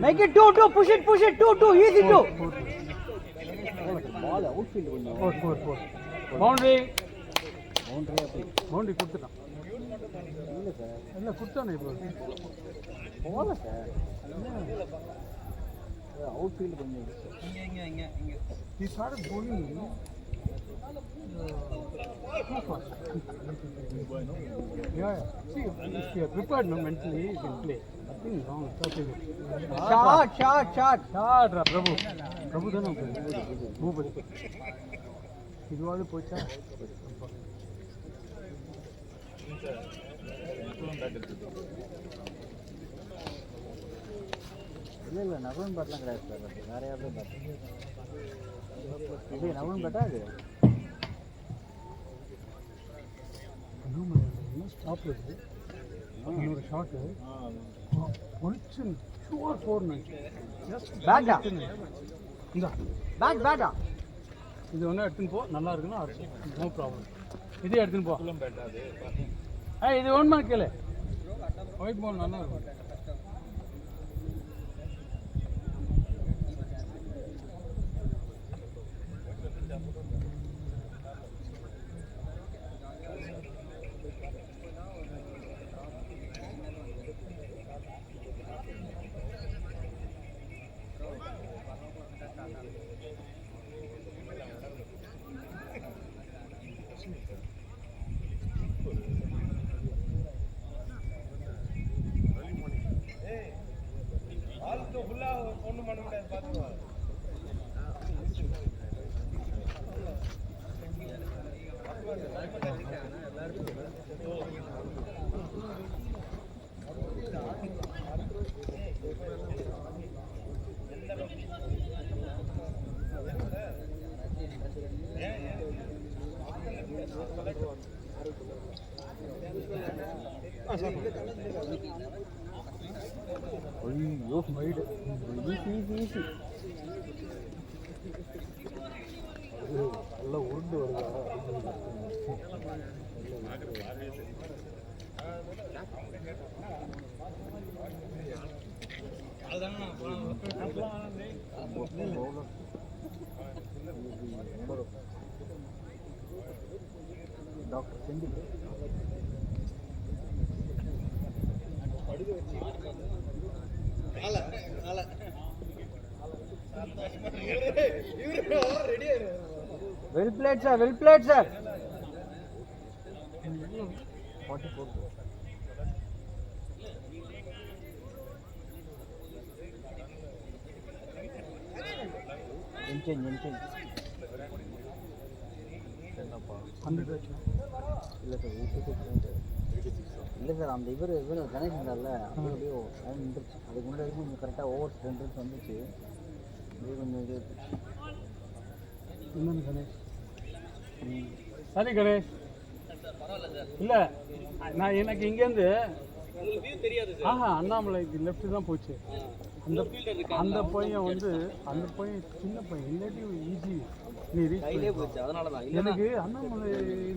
Make it 2-2, push it, 2-2, easy 2. Ball outfield கொஞ்சம். 4. Boundary கொடுத்துட்டான். இல்லை சார். இல்லை கொடுத்தானே இப்போ. போகல சார். அவுட்ஃபீல்டு கொஞ்சம். இங்கே He started bowling too fast. Yeah. See, if you are prepared mentally, you can play. Nothing wrong. Shot. பிரபு தானே பூபதி இதுவாது போச்சா? இல்லை நவன் பேட்லாம் கிடையாது சார். வேற யாரும் பேட் இது நவன் பேட்டா அது என்ன ஸ்டாப் இருக்குது இன்னொரு ஷாட்டு பொலிச்சு ஷுவர் 4 நினைச்சு பேட்டா இந்த பேட்டா இது ஒன்றா எடுத்துன்னு போ நல்லா இருக்குன்னா நோ ப்ராப்ளம். இதே எடுத்துன்னு போ. இது ஒன்றுமா கேளு ஒயிட் பால் நல்லா இருக்கும். ஐயோ மைடு ஈஸி நல்லா உருண்டு வருதா? Doctor Senthil well played sir 44. என்சேஞ்ச் என்னப்பா 100 ஆச்சு. இல்லை சார் இல்லை சார் அந்த இவர் கணேஷ் இருந்தார்ல அது அப்படியே டைம் வந்துருச்சு அதுக்கு முன்னாடி கொஞ்சம் கரெக்டாக ஓவர் 2 runs வந்துச்சு அப்படியே கொஞ்சம் இது இன்னொன்று கணேஷ். சரி கணேஷ். இல்லை நான் எனக்கு இங்கேருந்து அண்ணாமலைக்கு லெஃப்ட் தான் போச்சு. அந்த பையன் வந்து அந்த பையன் சின்ன பையன் இல்லாட்டி ஈஸி நீ ரீச் போச்சு அதனால தான் எனக்கு அண்ணாமலை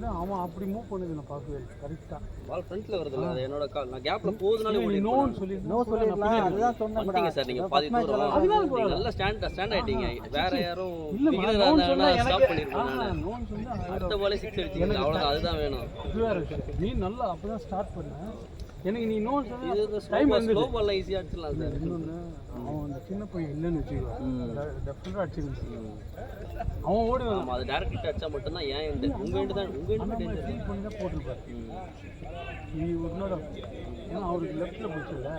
தான் அவன் அப்படி மூவ் பண்ணுது நான் பார்க்கவே இல்லை கரெக்டாக. பால் ஃப்ரண்ட்ல வருதுல்ல அது என்னோட கால் நான் கேப்ல போகுதுனால நீ நோன்னு சொல்லி நோ சொல்லிடலாம் அதுதான் சொன்னேன் வந்துட்டீங்க சார் நீங்க பாதி தூரம் அதனால நீங்க நல்லா ஸ்டாண்ட் ஆயிட்டீங்க வேற யாரும் இல்லைம்மா beginner நோன்னு ஆ சொன்னா இருந்தா stop எனக்கு பண்ணிருப்பேன் நானு. நோன்னு சொன்னா அடுத்த பாலே 6 அடிச்சீங்க அவ்வளவுதான் அதுதான் வேணும் இது வேற விஷயம். நீ நல்லா அப்போ தான் ஸ்டார்ட் பண்ண எனக்கு நீ நோன்னு சொன்னா இது டைம் வந்து ஸ்லோ பால்ல ஈஸியா அடிச்சிடலாம் சார் இன்னொன்று அவன் அந்த சின்ன பையன் இல்லைன்னு வச்சுக்குவான் டெஃபினட்டாக அடிச்சிருந்துச்சு அவன் ஓடுவான். ஆமா அது டைரக்ட் ஹிட் அடிச்சா மட்டும் தான் ஏன் எண்டு உங்க எண்டு தான் உங்க எண்டு அண்ணாமலை ஃபீல் பண்ணி தான் போட்டிருப்பாரு. நீ ஒரு நாள் ஏன்னா அவருக்கு லெஃப்ட்டில் போச்சுல்ல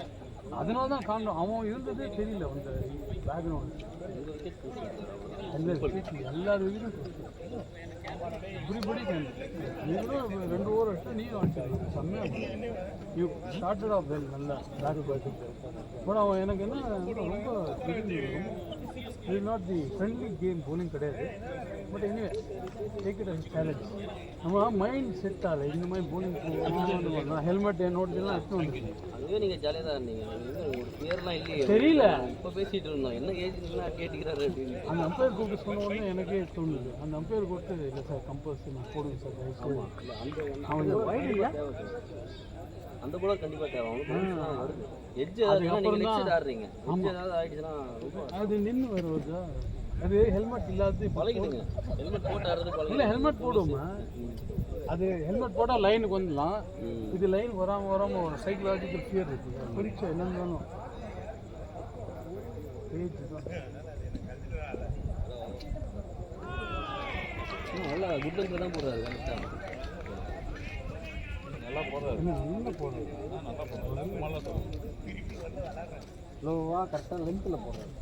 அதனால தான் காரணம் அவன் இருந்ததே தெரியல அந்த பேக்ரவுண்ட் எல்லார் வீடும் இப்படி நீங்களும் 2 ஓவர் அடிச்சு நீயும் அடிச்சிருக்கீங்க செம்மையாக யூ ஸ்டார்டட் ஆஃப் வெல் நல்லா பேக் பார்த்துட்டு. பட் அவன் எனக்கு என்ன ரொம்ப இது not the friendly game bowling கிடையாது. But anyway take it as challenge. நம்ம மைண்ட் செட் ஆகலை இந்த மாதிரி போலிங் நான் ஹெல்மெட் என்னோடதெல்லாம் எடுத்து வந்துருக்கேன். அதுவே நீங்க ஜாலியா தான் இருந்தீங்க ஒரு பேர்லாம் இல்லையே தெரியல இப்ப பேசிட்டு இருந்தோம் என்ன ஏஜ் கேட்டுக்கிறாரு அப்படின்னு அந்த அம்பையர் கூப்பிட்டு சொன்ன உடனே எனக்கே தோணுது. அந்த அம்பையர் கூப்பிட்டு இல்லை சார் கம்பல்சரி போடுங்க சார் தயவுசெய்து அவன் வைடு இல்லை அந்த போல கண்டிப்பா தேவை அவனுக்கு வருது எட்ஜ் ஏதாவது நீங்க நெக்ஸ்ட் ஆடுறீங்க எட்ஜ் ஏதாவது ஆயிடுச்சுன்னா ரொம்ப அது நின்று வருவதா அது ஹெல்மெட் இல்லாத பழகிடுங்க ஹெல்மெட் போட்டு ஆடுறது இல்லை பழகிடுங்க ஹெல்மெட் போடுவோமா அது ஹெல்மெட் போட்டால் லைனுக்கு வந்துடலாம். இது லைன் வராமல் ஒரு சைக்கலாஜிக்கல் ஃபியர் இருக்குது. பரீட்சை என்னன்னு வேணும் பேஜ் தான் நல்லா குட் லென்த்ல தான் போடுறாரு கரெக்டா நல்லா போடுறாரு. என்ன போடுறது நல்லா போடுறாரு. நல்லா சொல்லுங்க. ஸ்லோவாக கரெக்டாக லென்த்தில் போடுறாரு.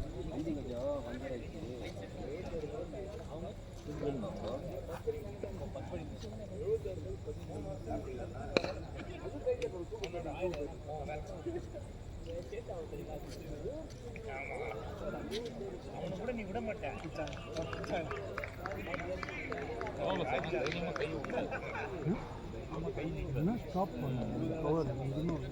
பரவாயில்ல சார் தைரியமா கை விட்டு என்ன ஸ்டாப் பண்ண பவர் இன்னும்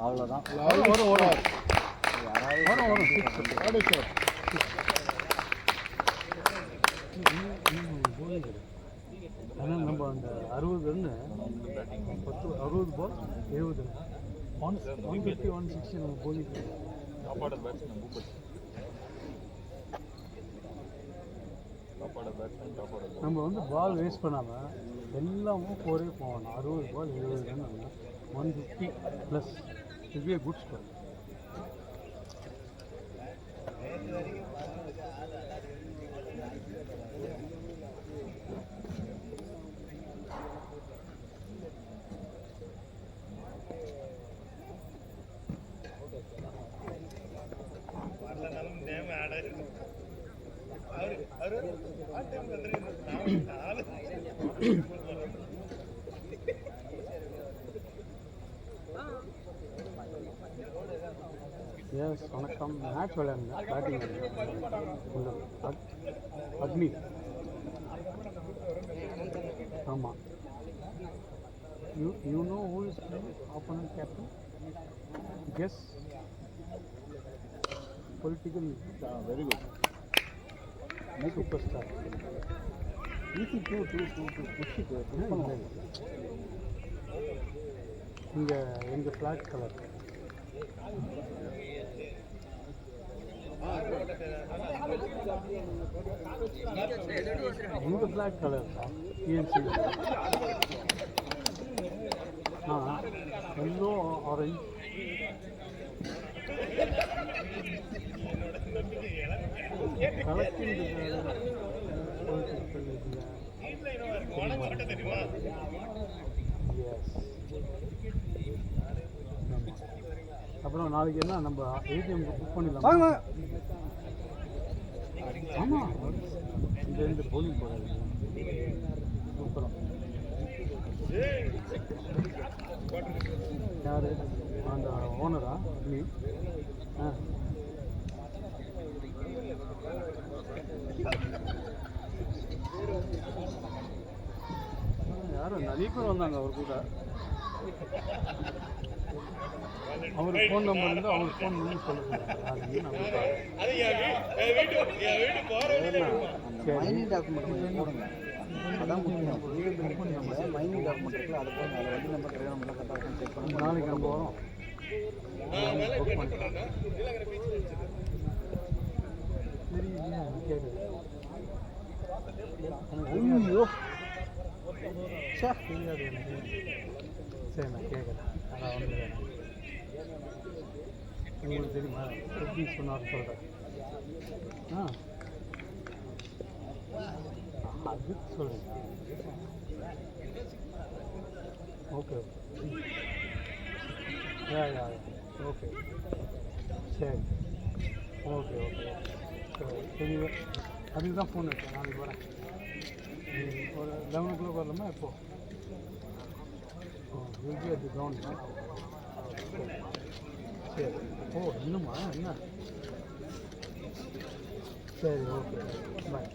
அவ்வளோதான் வரும் வரும் யாராவது வரும் ஆனால் நம்ம அந்த 60 ரன்னு 60 பால் 70 150 160 நம்ம போலிங் காப்பாட பேட்ஸ்மேன் பூபதி காப்பாட பேட்ஸ்மேன் காப்பாட நம்ம வந்து பால் வேஸ்ட் பண்ணாமல் எல்லாமும் போரே போகணும். 60 ball 70 run 150 plus it be a good score. Yes வணக்கம். மேட்ச் விளையாடுங்க பேட்டிங் அக்னி ஆமாம் you know who is opponent captain guess political very good super star easy to புஷ்ஷுக்கு இங்கே எங்கள் ஃப்ளாக் கலர் எங்கள் flag colour BNC yellow orange collecting political இதில் அப்புறம் நாளைக்கு என்ன நம்ம ஏடிஎம் புக் பண்ணிடலாம். ஆமாம், இங்கேருந்து போலிங் போகிறது சூப்பராக. யார் அந்த ஓனரா? நீ ஆ யாரும் நிறைய பேர் வந்தாங்க அவர் கூட. அவருக்கு ஃபோன் நம்பர் இருந்தால் அவருக்கு ஃபோன் பண்ணி சொல்லுங்க. மைனிங் டாக்குமெண்ட் போடுங்க, அதான் முக்கியம். மைனிங் டாக்குமெண்ட் இருக்குல்ல, அதை போடுங்க. அதை வண்டி நம்பர் டிரைவர் நம்பர்லாம் கரெக்டாக செக் பண்ணுங்க. நாளைக்கு நம்ம வரோம். புக் பண்ணிக்கலாம். சரி, கேட்குது. ஐயோ தெரியாது எனக்கு. சரி, நான் கேட்குறேன். அதான் வந்து உங்களுக்கு தெரியுமா எப்படி சொன்னார் சொல்கிறேன். அதுக்கு சொல்கிறேன். ஓகே யா ஓகே சரி ஓகே சரி அதுக்கு தான் ஃபோன் எடுத்தேன். நாளைக்கு வரேன். ஒரு 11 o'clock வரலாமா? எப்போ? வில் அது கிரவுண்ட். சரி. இன்னுமா என்ன? சரி, ஓகே, பாய்.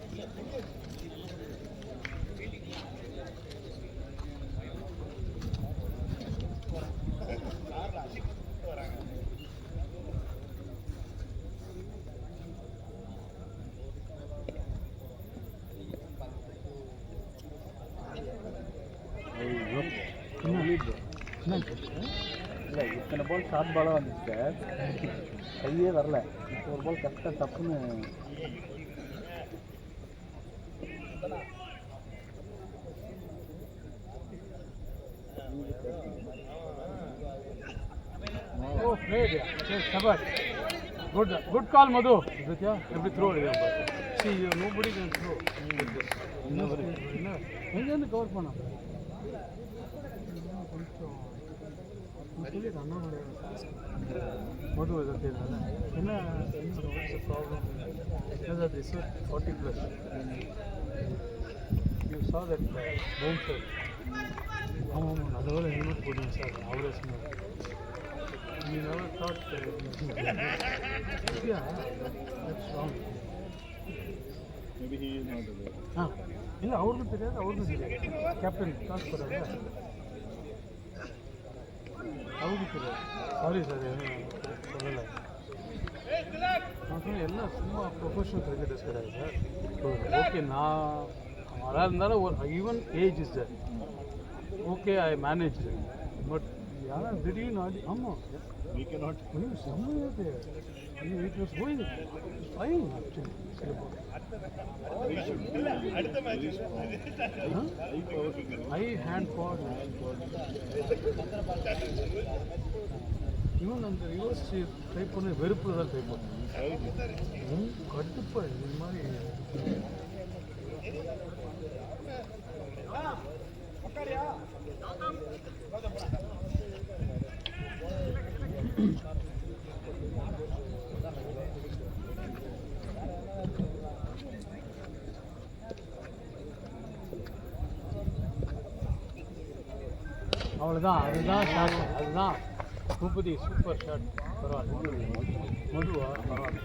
இல்லை, இத்தனை பால் ஷார்ட் பாலாக வந்துச்சு சார், கையே வரல. இப்போ ஒரு பால் கரெக்டாக தப்புன்னு Great, yes, Sabat. Good call, Madhu. Vidya, every throw. See, nobody can throw. எங்கேருந்து கவர் பண்ணோம்? மது இதை தெரியல என்ன problem. This 40+. You saw that bouncer. ஆமாம், நல்ல வேலை ஹெல்மெட் போடுங்க சார். அவரே சொன்னார். You never thought yeah, that's wrong. Maybe he is not aware. இல்லை, அவருக்கும் தெரியாது, அவருக்கும் தெரியாது. கேப்டன் காசு போகிறாங்க, அவருக்கு தெரியாது. சாரி சார், சொல்லலை. நான் சொன்னேன் எல்லாம் சும்மா ப்ரொஃபஷனல் கிரிக்கெட்டர்ஸ் கிடையாது சார். ஓகே, நான் அதாக இருந்தாலும் ஒரு even age is sir. Okay, I manage. But யாரும் திடீர்னு ஆடி. ஆமாம், We cannot. It was going fine actually. We should do very strong. High power should be. High hand forward. Even on the reverse try பண்ண வெறுப்பு தான் try பண்ணேன். கடுப்பா இந்த மாதிரி அவ்வளோதான். அதுதான் ஷாட். அதுதான் பூபதி சூப்பர் ஷாட். பரவாயில்ல. மதுவா பரவாயில்ல.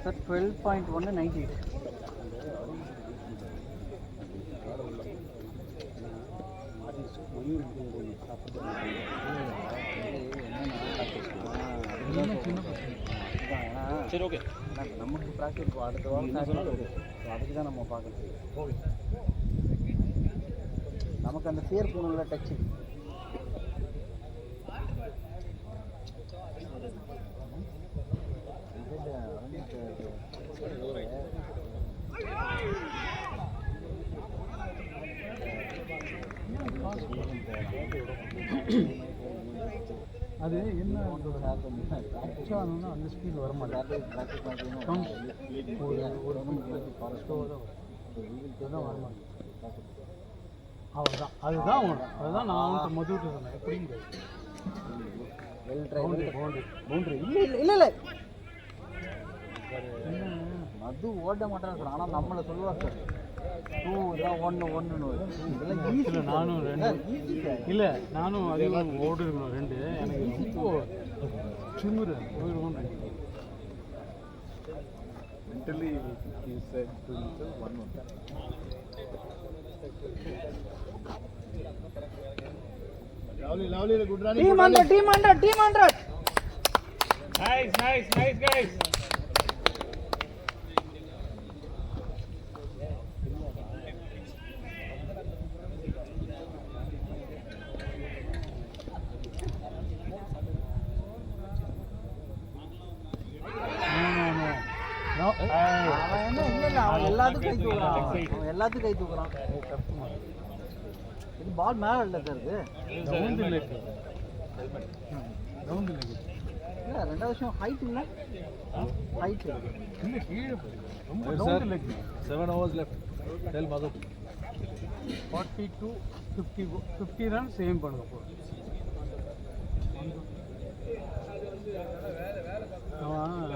சார் 12.1 98. சரி, ஓகே. நமக்கு ப்ராக்டிஸ் அடுத்த வாரம் அதுக்கு தான் நம்ம பார்க்கணும். நமக்கு அந்த ஃபியர் போகணும்ல, டச்சு. அது என்ன எக்ஸ்ட்ரா ஆனோன்னா அந்த ஸ்பீட் வர மாட்டேன் ஒரு ஸ்லோவாக தான் வரும் வர மாட்டேன் அவ்வளோதான் அதுதான் வரும் அதுதான் நான் அவன்கிட்ட மதுவிட்டு சொன்னேன் எப்படிங்க பவுண்டரி இல்லை மது ஓட மாட்டேன்னு சொல்கிறான் ஆனால் நம்மளை சொல்லுவார் சார் 2 இதெல்லாம் 1 இதெல்லாம் ஈஸி நானும் 2 இல்லை நானும் அதிகம் ஓடு இருக்கணும் 2 எனக்கு ரொம்ப திமிரு போயிடுவோம்னு நினைக்கிறேன் Mentally, he said to himself, 1 Lovely, good running. Team 100. Nice, guys. அவன் என்ன இல்லை அவன் எல்லாத்துக்கும் கை தூக்குறான் இது பால் மேலே இல்லை சார் இது ரவுண்டு இல்லை இல்லை 2வது விஷயம் ஹைட் இல்லை ஹைட் இல்லை கீழே ரொம்ப ரவுண்டு இல்லை 7 hours left. Tell Madhu. 40 to 50 runs same பண்ணுங்க போ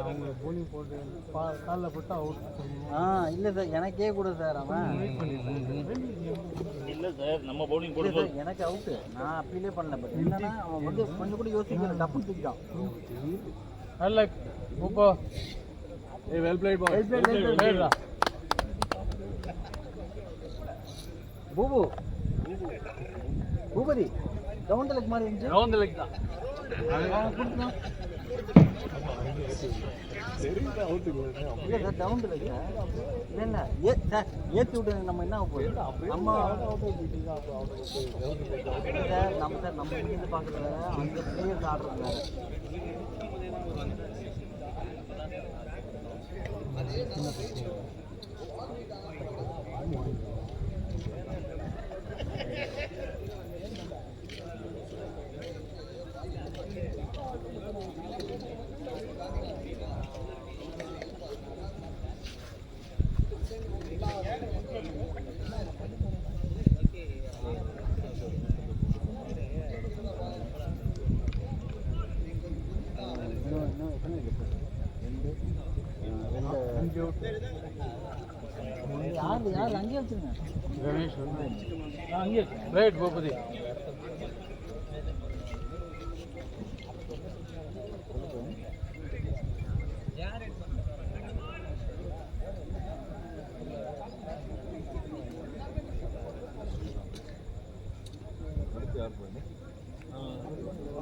அவங்க போலிங் போட்டு காலில் போட்டு அவுட் இல்லை சார் எனக்கே கூட சார் அவன் இல்ல சார் நம்ம பவுலிங் இல்லை சார் எனக்கு அவுட்டு நான் அப்பீலே பண்ணல பட் என்னன்னா அவன் வந்து கொஞ்சம் கூட யோசிக்கல டப்புன்னு தூக்கிட்டான் அல்ல இப்போ Hey, well played, boy. Bhupathi round leg மாதிரி இருந்துச்சு ரவுண்ட் லெக் தான் அவன் கொடுத்தான் இல்லை சார் டவுன் லெக் இல்லை சார் ஏற்றி விட்டு நம்ம என்ன போகுது நம்ம சார் நம்ம இருந்து பார்க்குறது அந்த பிளேயர்ஸ் ஆடுறது வேறு யார் அங்கேயே வச்சுருங்க கணேஷ் அங்கே ரைட் பூபதி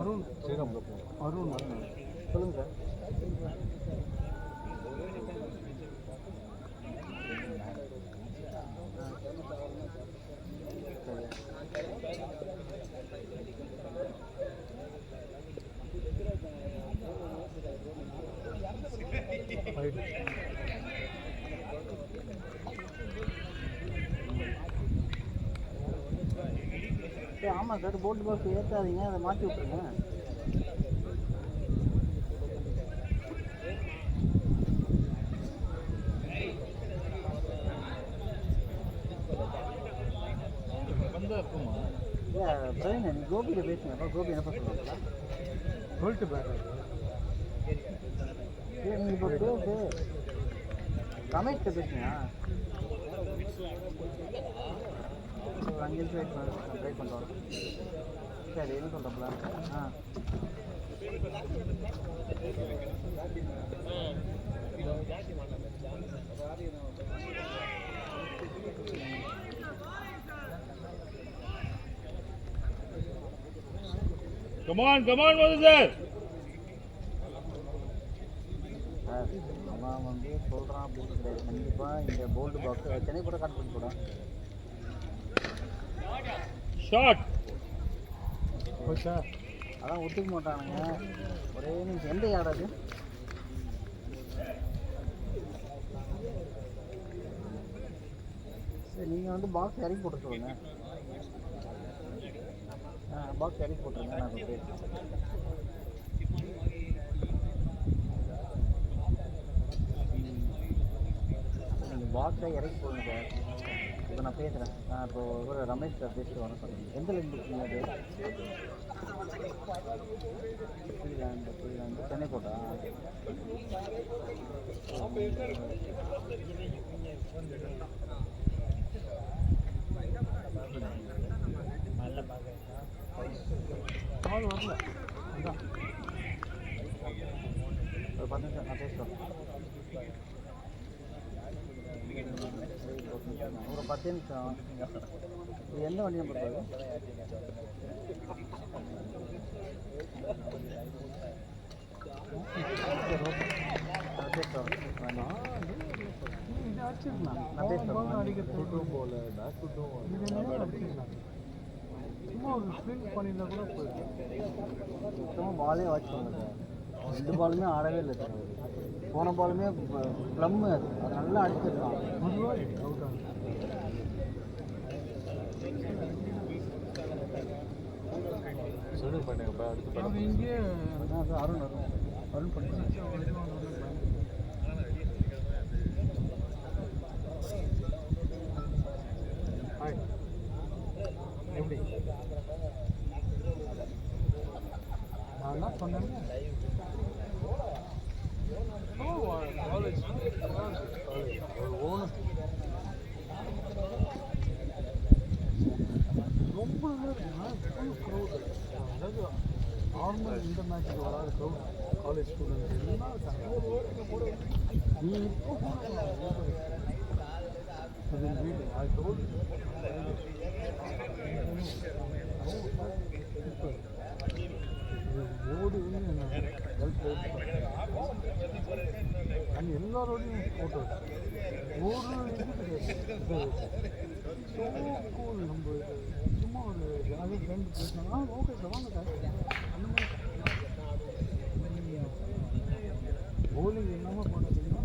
அருண் அருண் சொல்லுங்க சார் ஆமாம் சார் போட்டு பாக்ஸ் ஏற்றாதீங்க அதை மாற்றி விட்ருங்க பிரவீன் நீ கோபியில் பேசுங்க கோபி என்னப்பா சொல்லுவாங்க சொல்லிட்டு பேசுறேன் சரி நீ இப்போ பேசு ரமேஷ்கிட்ட பேசுங்க அங்கே வெயிட் பண்ண ட்ரை பண்ணுறோம் சரி என்ன சொல்கிறப்பல Come on, Madhu sir. Sir அவன் வந்து சொல்கிறான் அப்படின்னு கிடையாது கண்டிப்பாக இந்த போல்டு பாக்ஸ் சென்னை கூட கட் பண்ணி கூட Shot. போச்சா அதான் ஒத்துக்க மாட்டானுங்க ஒரே நிமிஷம் எந்த யாராது சரி நீங்கள் வந்து பாக்ஸ் இறக்கி போட்டு சொல்லுங்க பாக்ஸ் இறக்கி போட்டுருங்க நான் பேசுகிறேன் பாக்ஸை இறக்கி போடுங்க சார். இப்போ நான் பேசுகிறேன். நான் இப்போ ஒரு ரமேஷ் சார் பேசிட்டு வரேன் சொல்லுங்கள். எந்த லைன் புக்கிங் அது? சென்னை கோட்டா? ஆள் வரல. அதான் ஒரு 10 நிமிஷம் நான் பேசுகிறேன். ஒரு 10 நிமிஷம். இது எந்த வண்டி நம்பர் பாரு? நான் பேசுகிறேன். இது அடிச்சிருக்கலாம். நான் பேசுகிறேன். அடிக்கிறது போல பேக் அடிச்சிருக்கலாம். சும்மா ஒரு ஸ்ப்ரிங் பண்ணியிருந்தா கூட போயிடும். சுத்தமாக பாலே வாட்ச் பண்ணல சார். 2 பாலுமே ஆடவே இல்லை சார். போன பாலுமே ப்ளம்மு அது நல்லா அடிச்சிருக்கான். அதுவாக அவுட் ஆகும். அது இங்கே அதான் சார் அருண் பண்ணிட்டாங்க. ஹாய் எப்படி நான் தான் சொன்னேன். காலேஜ் ஓனர் ரொம்ப ஃபுல் க்ரௌடு. அதாவது நார்மல் இந்த மேட்ச்சுக்கு வராத க்ரௌட். காலேஜ் ஸ்டூடெண்ட்ஸ் எல்லாம் இருக்காங்க. நீ இப்போ வீடு ஐ டோல்ட் ஓடி அண்ட் எல்லாரோடையும் ஃபோட்டோ ஒரு கூல். நம்ம சும்மா ஒரு ஜாலியாக ஃப்ரெண்டு பேசினா ஓகே சார் வாங்க சார் அந்த மாதிரி போலிங் இல்லாமல் போட்டீங்கன்னா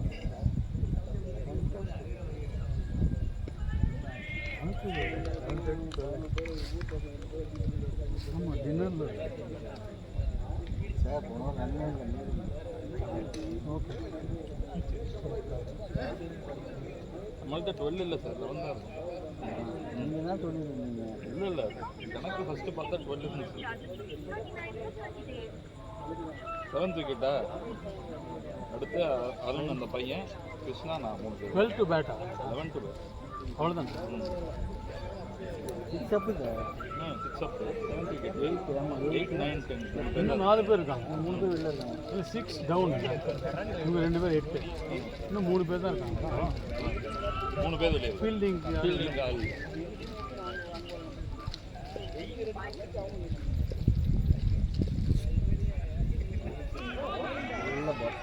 ஆமாம் டின்னரில் சார் போனோம் நன்மை ஓகே. நம்மள்கிட்ட 12 இல்லை சார், 11 தான் இருக்கு. நீங்கள் தான் சொல்லியிருந்தீங்க. இல்லை இல்லை, கணக்கு ஃபஸ்ட்டு பார்த்தா 12 இருந்துச்சு. 7th விக்கெட்டா? அடுத்து அருண் அந்த பையன், கிருஷ்ணா, நான் 3 பேர். 12 டு பேட்டா 11 to bat. அவ்வளோதான். 6 அப்பு சார். 6 up, 7th wicket, 8, 9, 10. இன்னும் 4 பேர் இருக்காங்க. 3 பேர் வெளில இருக்காங்க. இது 6 டவுன். இவங்க 2 பேர் 8. இன்னும் 3 பேர் தான் இருக்காங்க. 3 பேர் வெளியே. ஃபீல்டிங் ஆள். நல்ல பால்.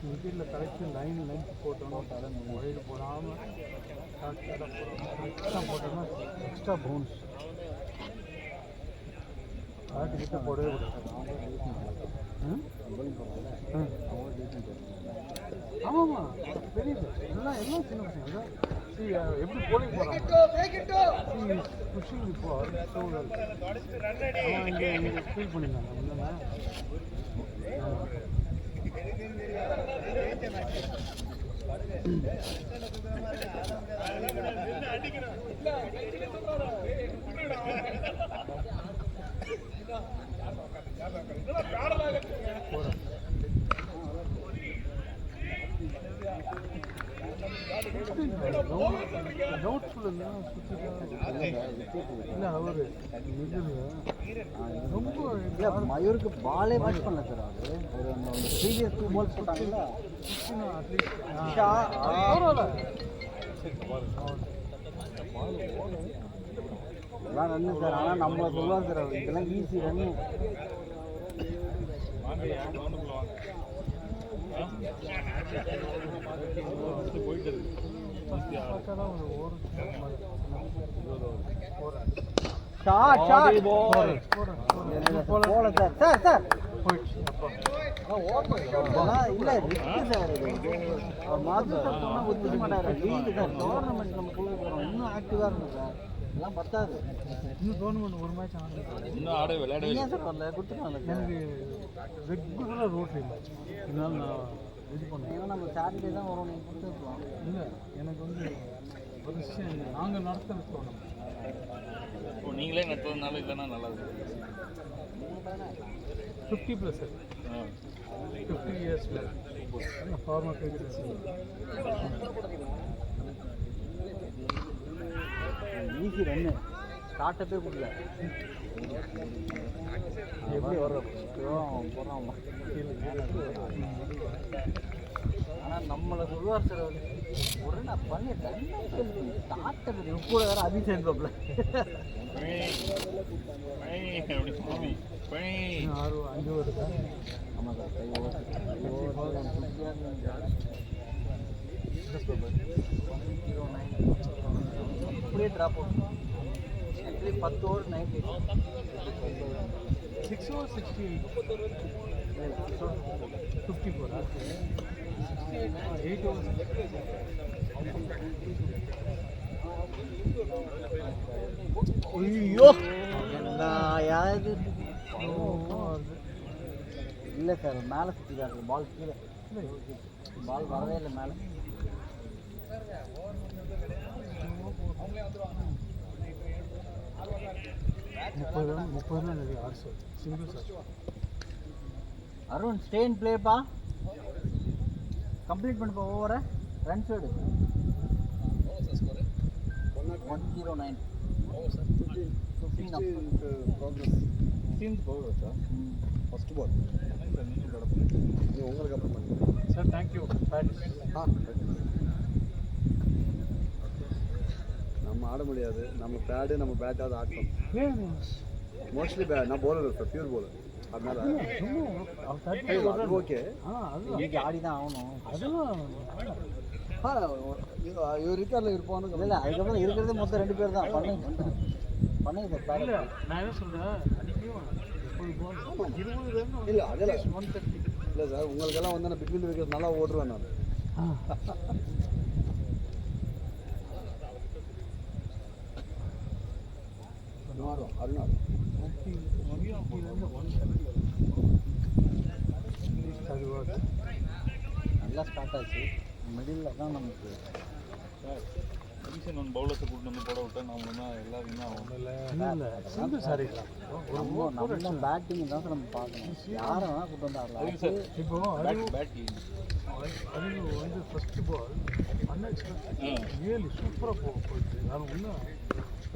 மிடில் கரெக்டாக லைன் போட்டோம்னா தரேன். ஒயிடு போடாமல் எக்ஸ்ட்ரா போட்டோம்னா எக்ஸ்ட்ரா பவுன்ஸ். பேட்டு கிட்ட போடவே கூடாது. ஆமாம்மா தெரியுது. எல்லாம் சின்ன பசங்க தான். எப்படி போலிங் போகிறாங்க புஷிங் இப்போ சூழல் அவன் இங்கே ஃபீல் பண்ணியிருந்தாங்க இல்லைன்னா. டவுட்ஃபுல் இல்லை அவர் ரொம்ப இல்லை மயூருக்கு பாலே வாட்ச் பண்ணல சார். அது ஒரு அந்த ப்ரீவியஸ் 2 பால்ஸ் போட்டாங்களா எல்லாம் ரன்னு சார். ஆனால் நம்மளை சொல்லுவாங்க சார் அவர் இதெல்லாம் ஈஸி ரன்னு. போயிட்டு இருக்கு. ஷாட் போல சார். சார் சார் இல்லை ரிஸ்க்கு சார். இது அவர் மாதம் சொன்னால் ஒத்துக்க மாட்டார். Leave sir. டோர்னமெண்ட் நம்ம குழு போகிறோம். இன்னும் ஆக்டிவாக இருக்கும் சார். எல்லாம் பத்தாது. இன்னும் டோர்னமெண்ட் ஒரு மேட்ச் ஆனது. இன்னும் ஆட விளையாடவே ஏன் சார் வரல? கொடுத்துருவாங்க சார். எனக்கு ரெகுலராக ரோட்ரி மேட்ச். இதனால நான் இது பண்ணுவேன். நம்ம சாட்டர்டே தான் வரும் நீங்கள் கொடுத்துருக்கலாம். இல்லை எனக்கு வந்து ஒரு விஷயம் இல்லை, நாங்கள் நடத்துறது தோணும். இப்போ நீங்களே நடத்துறதுனால இல்லைன்னா நல்லா இருக்கும். 50+ 50 இயர்ஸில் ஃபார்மர் கிரிக்கெட்டர்ஸ். ஈஸி ரன்னு ஸ்டார்ட்டப்பே கொடுக்கல. எப்படி வர்றோம் போகிறான். ஆனால் நம்மளை சொல்லுவார் சார் அவர் ஒரு நான் பண்ணிட்டேன் ஸ்டார்ட்டப் கூட வேறு அபிஷேக் பாப்பில் 6-5 வருதா? ஆமாம் சார் 5 ஓவர் அப்படியே drop out. Actually 10 over 90. 6 over 68. 54. 8 over 68. ஐயோ என்ன யாரு இல்லை சார் மேலே சுற்றிதான் இருக்குது பால். கீழே பால் வரவே இல்லை மேலே. முப்பது ரன் நிறைய ஆறு sir single sir. Arun stay in பிளேப்பா, கம்ப்ளீட் பண்ணுப்பா ஓவரை. Run side 109. 15 up. First ball உங்களுக்கு அப்புறம் பண்ணுங்க சார். தேங்க்யூ. நம்ம ஆட முடியாது, நம்ம பேடு நம்ம பேட்டாவது ஆட்டோம். மோஸ்ட்லி நான் போலர் சார், பியூர் போலர். அதனால அது ஓகே. இன்னைக்கு ஆடி தான் ஆகணும். அதெல்லாம் இவர் இருக்கார்ல இருப்பான்னு. இல்லை அதுக்கப்புறம் இருக்கிறதே மொத்தம் 2 பேர் தான். பண்ணுங்க சார். இல்லை நான் என்ன சொல்கிறேன், அன்றைக்கும் 20 ரன் இல்லை அதெல்லாம் 130. இல்லை சார் உங்களுக்கெல்லாம் வந்து நான் பிட்வீன் விக்கெட் நல்லா ஓடுவேன் நான். அருணா நல்லா ஸ்டார்ட் ஆச்சு. மிடில் தான் நமக்கு கமிஷன் ஒன் பவுலர்ஸை கூட்டு வந்து போட விட்டா நம்ம எல்லாருமே இல்லை சிங்கிள் சார் நம்ம பேட்டிங் தான் சார் நம்ம பார்க்கணும். யாரை வேணால் கூட்டு வந்து ஆடலாம். இப்போ பேட் அறிவு வந்து ஃபஸ்ட்டு பால் அன்எக்ஸ்பெக்டட் ரியலி சூப்பராக போயிடுச்சு. நான்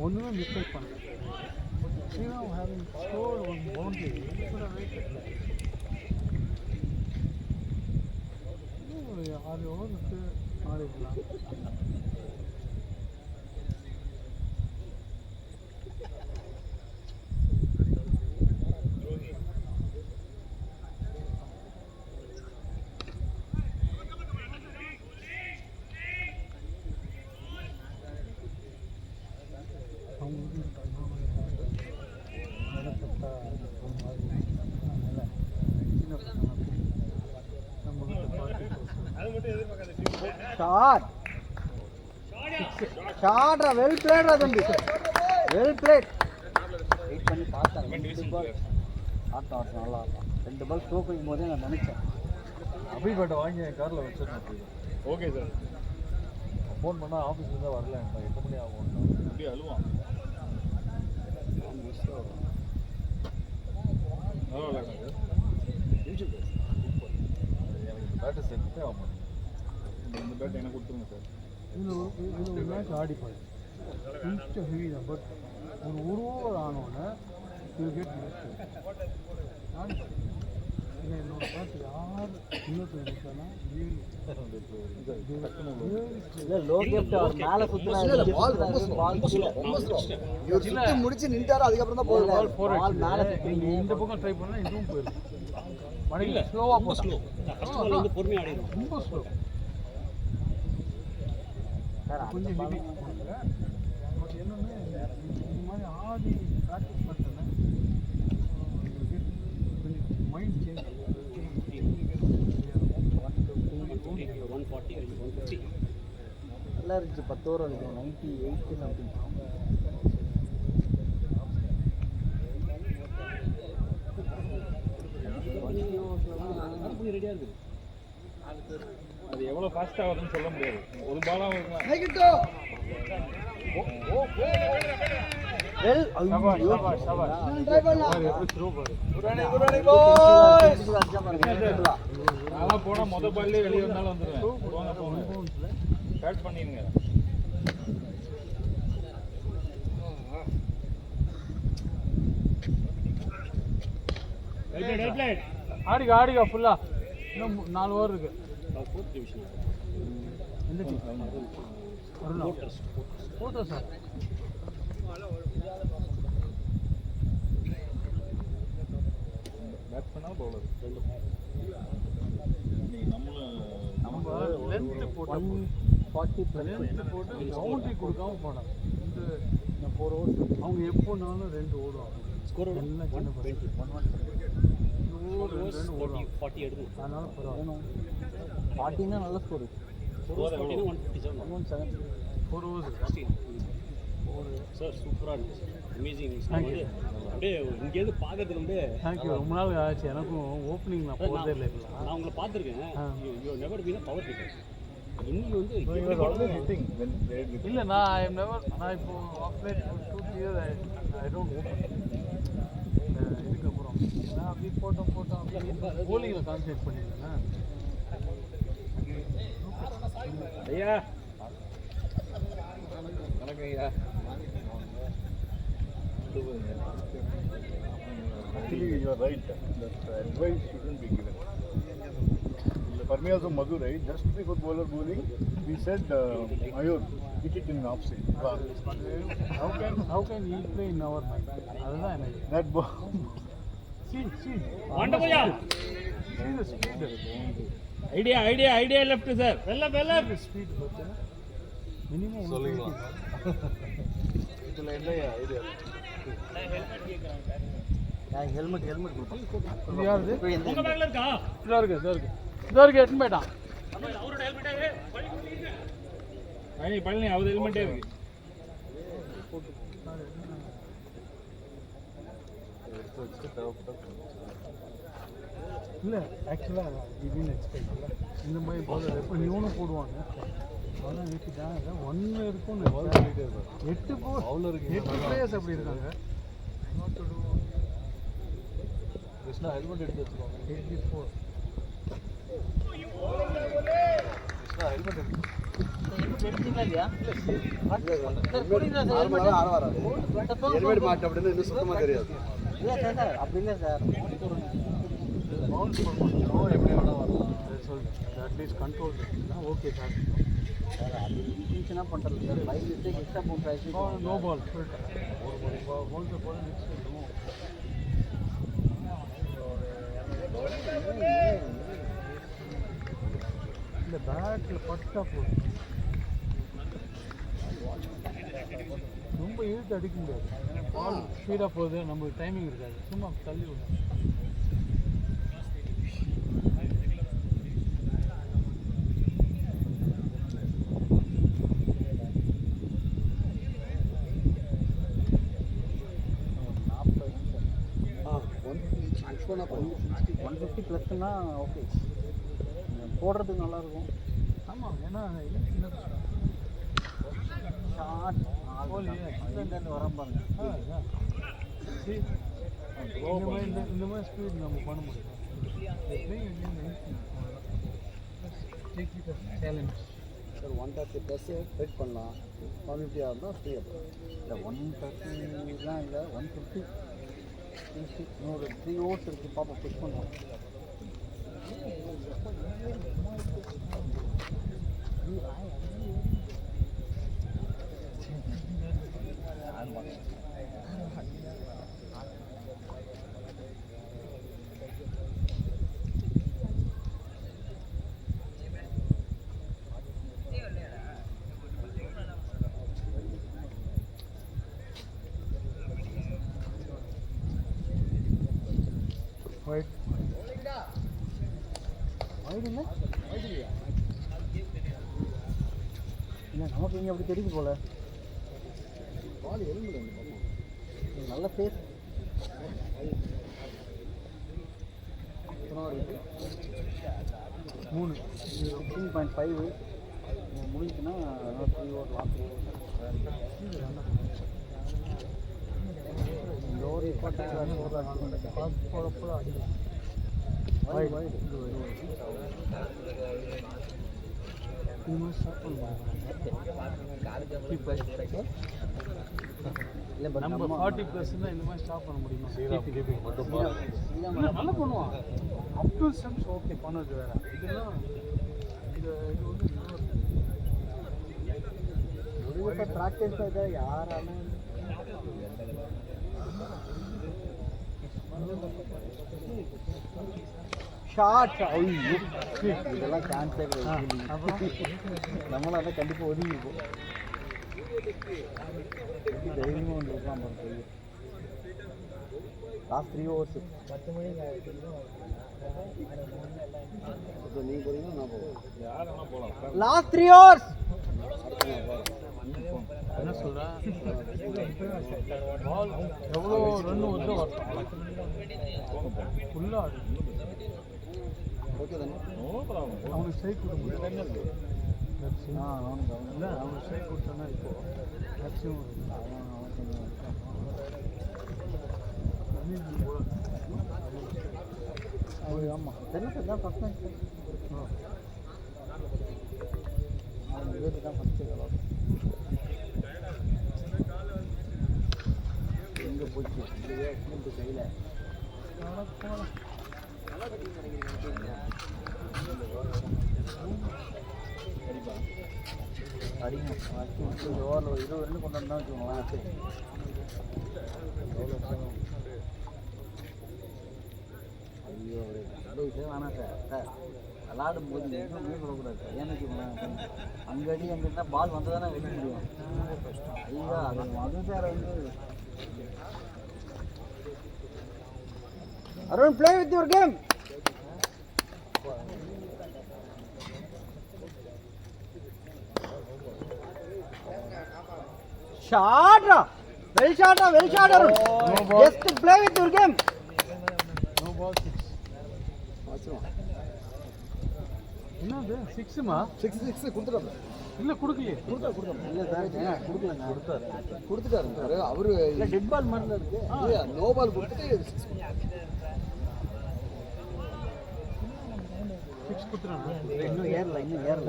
ஒன்றுமே மிஸ்டேக் பண்ணேன். Sriram having scored one boundary ஒரு 6 ஓவருக்கு ஆடிக்கலாம். ஷாட் ஷாட்ரா, வெல் பிளேட்ரா தம்பி, வெல் பிளேட். வெயிட் பண்ணி பார்த்தேன். 2 பால் ஆட்டம் நல்லா ஆட்டம். 2 பால் ஸ்ட்ரோக் வைக்கும் போதே நான் நினச்சேன் அபிபேட்டை வாங்கி என் காரில் வச்சிருந்தேன். Okay sir. ஃபோன் பண்ணால் ஆஃபீஸ்லேருந்து வரல, 8 மணி ஆகும். அப்படியே அழுவான். எனக்கு பேட்டு செட்டே ஆக மாட்டேன். இந்த பேட் எனக்கு கொடுத்துருங்க சார். இதில் ஒரு மேட்ச் ஆடிப்பாரு கொஞ்சம் ஹெவி தான். பட் ஒரு ஓவர் ஆனோடனே யூ கெட் ஆடிப்பாரு. இல்லை என்னோட பார்த்து யார் இன்னொருத்தர் இருக்கானா இல்லை லோ கேப்ட் அவர் மேலே சுற்றுறாரு. பால் சுற்றி முடிச்சு நின்றாரு. அதுக்கப்புறம் தான் போகுது பால் மேலே சுற்றுறீங்க. இந்த பக்கம் ட்ரை பண்ணால் இதுவும் போயிடும். மணியில் ஸ்லோவாக போட்டோம். பொறுமையாக ஆடிடும். ரொம்ப ஸ்லோ. கொஞ்சம் ஹெவி பட் என்னென்னா இந்த மாதிரி ஆடி ப்ராக்டிஸ் பண்ணுறேன் கொஞ்சம் மைண்ட் சேஞ்ச். 140 150 நல்லா இருந்துச்சு. 10 ஓவர் அடிக்கும். 98 சம்திங். ரெடியாக இருக்குது. அது எவ்வளோ ஃபாஸ்ட்டாக வருதுன்னு சொல்ல முடியாது. ஒரு பாலாக இருக்கும். நான் போனால் மொதல் பால்லே வெளியே வந்தாலும் வந்துடுவேன். போங்க ஸ்டார்ட் பண்ணிடுங்க. ஆடிக்கா ஃபுல்லா. இன்னும் 4 ஓவர் இருக்கு. எந்த டீம்? Photo sir. பேட்ஸ்மேனா பவுலர் நம்ம லென்த் போட்டு 40 லென்த் போட்டு பவுண்டரி கொடுக்காம போனோம். இந்த 4 ஓவர்ஸ் அவங்க எப்போனாலும் 2 ஓடுவாங்க. ஸ்கோர் எல்லாம் சின்ன பசங்க 40 எடுக்கும். அதனால பரவாயில்ல. 40 நல்ல ஸ்கோர். 157 4 ஓவர்ஸ் சார் சூப்பராக இருந்துச்சு. அமேசிங். அப்படியே இங்கேருந்து பார்க்கறதுக்கு வந்து தேங்க்யூ. ரொம்ப நாள் ஆச்சு. எனக்கும் ஓப்பனிங் நான் போகிறதே இல்லை. நான் உங்களை பார்த்துருக்கேன். You never been a power hitter. இன்னைக்கு வந்து இல்லை நான் இப்போ ஆஃப்லைட் 2 இயர்ஸ் ஐ டோன்ட் ஓப்பன். இதுக்கப்புறம் நான் அப்படி போட்டோம் அப்படி போலிங்கில் கான்சன்ட்ரேட் பண்ணியிருந்தேன். ஐயா வணக்கம் ஐயா. Actually, you are right. That advice shouldn't be given. For me also Madhu, right? Just before bowler bowling, we said Ayur, hit it in off side. How can he play in our mind? அதுதான் எனக்கு. That ball. See. வண்டபுயா. See the speed. Idea left sir. வெல்ல speed பார்த்தா minimum சொல்லிக்கலாம். இதில் என்னையா idea? Helmet கொடுப்போம். யாருது? உங்க பேக்ல இருக்கா? இதோ இருக்கு எட்டு போயிட்டான். அவரோட ஹெல்மெட்டே பழனி அவர் ஹெல்மெட்டே இருக்கு. இல்லை ஆக்சுவலாக இதுன்னு எக்ஸ்பெக்ட் இந்த மாதிரி பவுலர் எப்போ இவனும் போடுவாங்க. அதெல்லாம் ஏற்றிட்டாங்க. 1 இருக்கும்னு 8 பிளேயர்ஸ் அப்படி இருக்காங்க. கிருஷ்ணா ஹெல்மெட் எடுத்து வச்சுக்கோங்க. 84 கிருஷ்ணா ஹெல்மெட் எடுத்து எடுத்தீங்களா இல்லையா? நார்மலாக ஆட வராது. ஹெல்மெட் மாட்ட அப்படின்னு இன்னும் சுத்தமாக தெரியாது. இல்லை சார் அப்படி இல்லை சார். பவுன்ஸ் பண்ணுவோம் எப்படி வேணால் வரலாம் சொல்லிட்டு at least control okay sir. Sir அது இன்டென்ஷனாக பண்ணுறது sir. By mistake extra bounce ஆகிடுச்சு. நோ பால் சொல்லிட்டேன். ஒரு பவுன்ஸை போல நெக்ஸ்ட் இந்த பேட்டில் பட்டா போகுது. ரொம்ப இழுத்து அடிக்க முடியாது. பால் ஸ்பீடாக போகுது. நம்மளுக்கு டைமிங் இருக்காது. சும்மா தள்ளி விடும். ஆக்சுவலாக 150 ப்ளஸ்னா ஓகே போடுறதுக்கு நல்லாயிருக்கும். ஆமாம் ஏன்னா இது சின்ன ஷார்ட் இங்கிலேருந்து வர பாருங்க. இந்த மாதிரி ஸ்பீட் நம்ம பண்ண முடியும். சேலஞ்ச் சார் 130 ப்ளஸ் வெயிட் பண்ணலாம். 150 இருந்தால் ஃப்ரீ. இல்லை 130லாம் இல்லை 150 இன்னொரு 3 ஓவர்ஸ் இருக்குது. பாப்பா புஷ் பண்ணுவோம். ஒயிட் வைடு இல்லை இல்லை நமக்கு இங்கே அப்படி தெரியுது போல. பால் எலும்புல நல்ல ஃபேஸ். 3 16.5 முடிஞ்சுன்னா 3 ஓவர் லாஸ்ட் இந்த ஓவர் இப்போ நம்ம 40 ப்ளஸ்னா இந்த மாதிரி ஸ்டாப் பண்ண முடியுமா? நல்லா பண்ணுவான். அப் டு ஸ்டெப்ஸ் ஓகே பண்ணது வேற. இதெல்லாம் இது வந்து ப்ராக்டிஸ் ஆகுது யாராலும் ஷார்ட் ஐயோ இதெல்லாம் சான்ஸே கிடையாது. நம்மளும் அதை கண்டிப்பாக ஒதுங்கிருப்போம். தைரியமாக வந்து இருக்கலாம் போகிறது. லாஸ்ட் 3 ஓவர்ஸ் 10 மணிக்கு நீ போறீங்கன்னா நான் போவேன். லாஸ்ட் 3 ஓவர்ஸ் என்ன சொல்கிறேன்? பால் எவ்வளோ ரன் வந்து வரலாம் ஃபுல்லாக ஓகே தானே? அவனுக்கு ஸ்ட்ரைக் கொடுக்க முடியாது. இல்லை அவனுக்கு ஸ்ட்ரைக் கொடுத்தானா இப்போ மேக்ஸிமம் ஆமாம் தெரியல தான் ஃபஸ்ட் மேட்ச் தான் ஃபஸ்ட்டு எங்கே போச்சு கையில் அடிங்க ஓவரில் 20 ரன் கொண்டு வந்தால் வச்சுக்கோங்களேன். ஐயோ அந்த விஷயம் வேணாம் சார். சார் விளாடும் போது எதுவுமே சொல்லக்கூடாது சார். ஏன்னு வச்சுக்கோங்களேன் அங்கே அடி அங்கே இருந்தால் பால் வந்து தானே வெடிக்க முடியும். ஐயா அது மது சார் வந்து Arun play with your game. Shot, well shot, Arun. Just play with your game. No ball 6. என்னது 6மா? 6 கொடுத்துட்டாரு. இல்லை கொடுக்கலையே. இல்லை சார் கொடுக்கலங்க. கொடுத்துட்டாரு சார். அவரு இல்லை டெட் பால் மாதிரி தான் இருக்கு. இல்லையா நோ பால் கொடுத்துட்டு 6 கொடுத்துறானா? இன்னும் ஏறல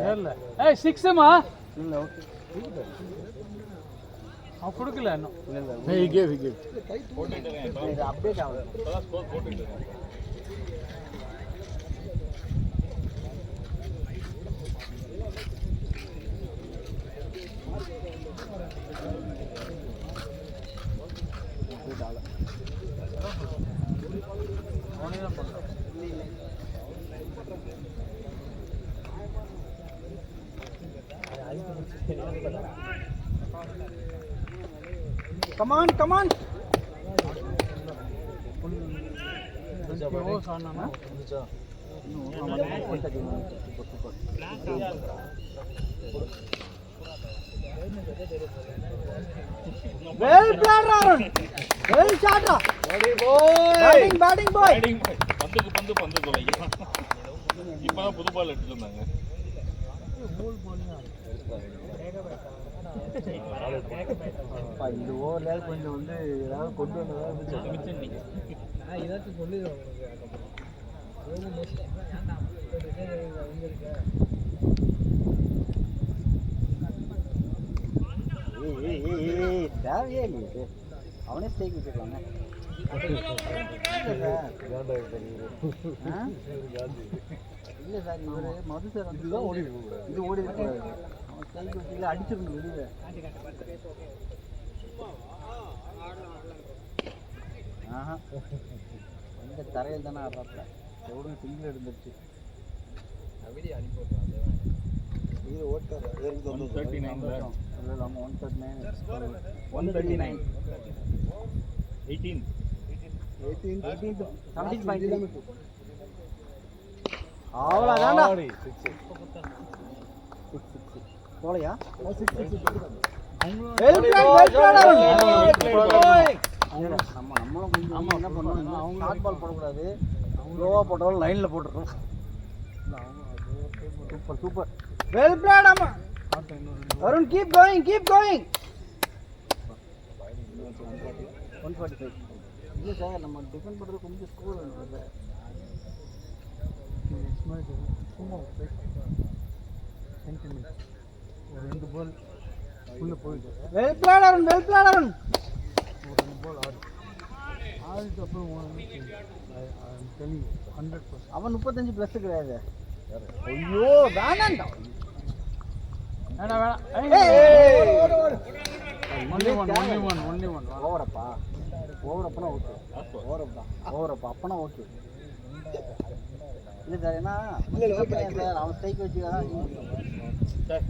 ஏறல. ஏய் 6மா? இல்லை ஓகே அவன் கொடுக்கல இன்னும். he gave இது அப்டேட் ஆகல. Come on. 20 ஓவர்ஸ் ஆனானா? Well played, Arun. Well shot. Batting boy. பந்து தொலைங்க. இப்பதான் புது பால் எடுத்துட்டு வந்தாங்க. இந்த ஓவர்ல கொஞ்சம் வந்து ஏதாவது கொண்டு வந்ததா ஏதாச்சும் சொல்லிடுவோம் தேவையே இல்லையே. அவனே ஸ்டேக் வச்சுக்கலாங்க. இல்லை சார் இவர் மது சார் வந்து இது ஓடி இருக்கக்கூடாது. அவன் ஸ்டேக் வச்சு அடிச்சிருக்கணும் வெளியே. ஆஹா இந்த தரையில் தானே ஆடுறாப்ல. எவ்வளோ சிங்கிள் எடுந்துருச்சு. இது ஓட்டார் 139 இல்லை நம்ம 139 139 18 17.2 அவ்வளோதான்டா. போலையா நம்மளும் கொஞ்சம் என்ன பண்ணணும், ஷார்ட் பால் போடக்கூடாது. ஸ்லோவாக போட்டாலும் லைனில் போட்டுருக்கோம். சூப்பர் சூப்பர் வெல் பிளேட் அம்மா அருண் கீப் கோயிங் 145 இல்லை சார் நம்ம டிஃபெண்ட் பண்ணுறது கொஞ்சம் ஸ்கோர் வேணும் சார் சும்மா சென்டிமெண்ட் ஒரு 2 பால் உள்ளே போயிட்டு வெல் பிளேட் அருண் ஒரு 2 பால் ஆடுக்கு அப்புறம் தெளிவு 100%. அவன் 35 ப்ளஸ் கிடையாது ஐயோ வேணாண்டா வேணாம் ஒன்லி ஒன் ஓவரப்பா ஓவரப்பனா ஓகே ஓவரப்பா அப்பனா ஓகே இல்லை சார் ஏன்னா சார் அவன் ஸ்ட்ரைக் வச்சுக்கலாம் சார்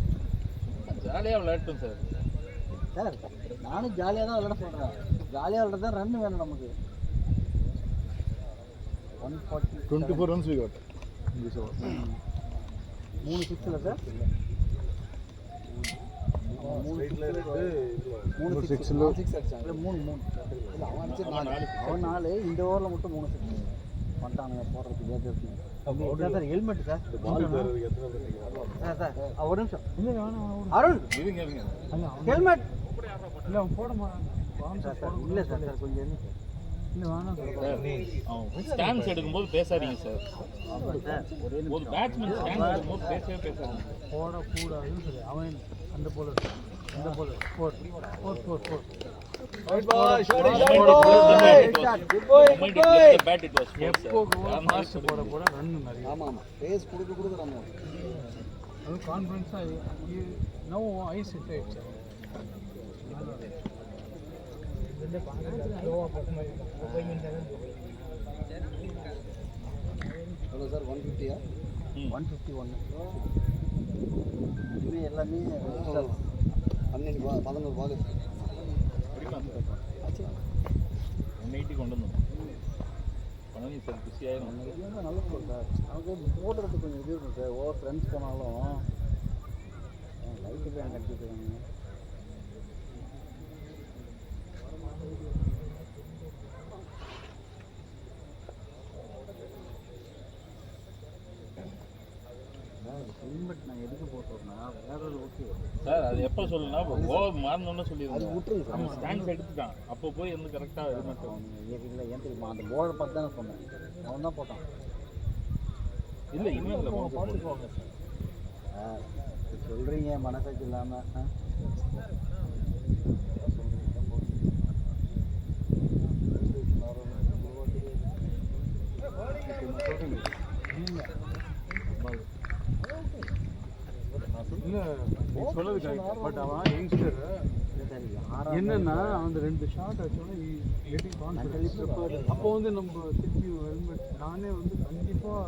ஜாலியாக விளையாட்டும் சார். சார் நானும் ஜாலியாக தான் விளையாட சொல்கிறேன். ஜாலியாக விளையாட தான் ரன் வேணும் நமக்கு. 24 runs we got in this over. 3 6 sir 3 6 இல்லை 3 அவன் 4 இந்த ஓவரில் மட்டும் 3 6 பண்ணிட்டானுங்க போடுறதுக்கு ஏற்றது. சார் ஹெல்மெட் சார் சார் ஒரு நிமிஷம் அருண் ஹெல்மெட் இல்லை அவன் போட மாட்டான் சார் இல்லை சார் சார் கொஞ்சம் என்ன சார் இல்லை வேணாம் ஸ்டாண்ட்ஸ் எடுக்கும்போது பேசாதீங்க சார். ஒரு பேட்ஸ்மேன் ஸ்டாண்ட்ஸ் எடுக்கும்போது பேசாதீங்க. போடக்கூடாதுன்னு சொல்லி அவன் அந்த போல ஃபோர் எப்போ போட ரன் நிறைய. ஆமாம் பேஸ் கொடுக்க நம்ம அதுவும் கான்ஃபிடன்ஸாக நோ ஐஸ் செட் ஆயிடுச்சு. எவ்வளோ சார் 150 151 இது எல்லாமே அன்னைக்கு 11 பால் 180 கொண்டு வந்தோம். பழனி சார் குஷியாயிரும். நல்ல ஸ்கோர் சார். அவங்க போடுறதுக்கு கொஞ்சம் இது இருக்கும் சார். ஓவர் ஃப்ரெண்ட்ஸ் போனாலும் லைட்டு பேங்க் அடிச்சுருக்காங்க. ஹெல்மெட் நான் எதுக்கு போட்டோம்னா வேற ஒரு ஓகே சார் அது எப்போ சொல்லுன்னா ஓவர் மாறணும்னு சொல்லிடுங்க. நம்ம ஸ்டாண்ட்ஸ் எடுத்துட்டான் அப்போ போய் வந்து கரெக்டாக ஹெல்மெட் இல்லை ஏன் தெரியுமா அந்த போர்டை பார்த்து தானே சொன்னேன். அவன் தான் போட்டான். இல்லை இன்னும் இல்லை பார்த்துக்குவாங்க சார். சொல்கிறீங்க மனசாட்சி இல்லாமல் இல்லை நீ சொல்லுது கரெக்ட். பட் அவன் யங்ஸ்டர் என்னன்னா அந்த 2 ஷாட் ஆச்சோன்னா கெட்டிங் கான்ஃபிடன்ஸ். அப்போ வந்து நம்ம திருப்பி ஹெல்மெட் நானே வந்து கண்டிப்பாக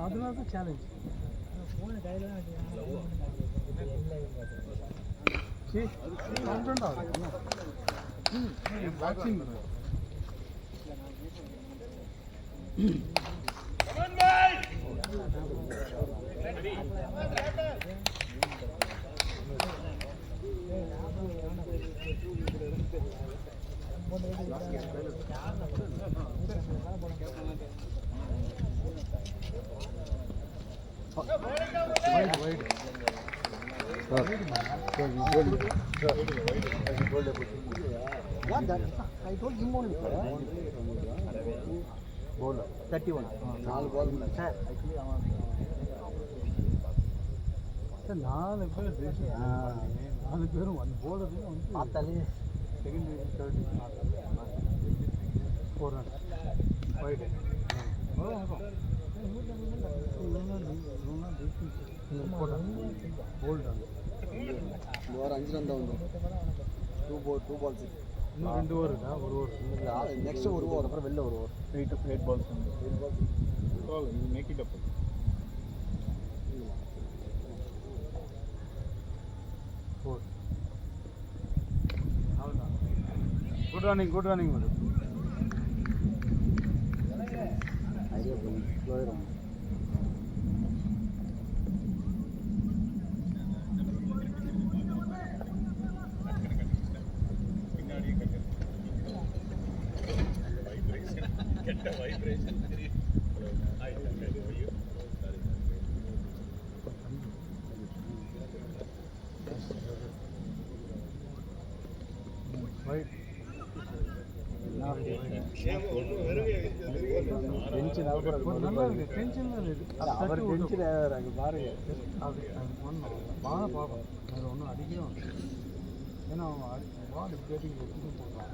அதனால தான் சேலஞ்ச். சரி கான்ஃபிடண்ட் ஆகும் boxing. Wide. Yeah, that I told him only. Bowler 31. 4 ball. Sir, actually sir 4 பேர் 4 பேரும் 1 bowler வந்து பார்த்தாலே செகண்ட் தேர்ட் 4 ரன் வைட். இந்த வாரம் 5 ரன் தான் வந்தோம். 2 balls இன்னும் 2 ஓவர் இருக்கா? 1 ஓவர் நெக்ஸ்ட் 1 ஓவர் அப்புறம் வெளில 1 over 8 balls make it up. Good running madam. Idea பண்ணி ஸ்லோயிரும். பெஞ்சு நவபுரம் நல்லா இருக்கு டென்ஷன்ல இருக்கு அவர் பெஞ்சில் அங்கே பாருங்க அது பண்ணணும் பாலை பார்க்கணும் வேறு ஒன்றும் அடிக்கவே வேண்டாம். ஏன்னா அவன் பால் பேட்டிங் வச்சுட்டு போடுறான்.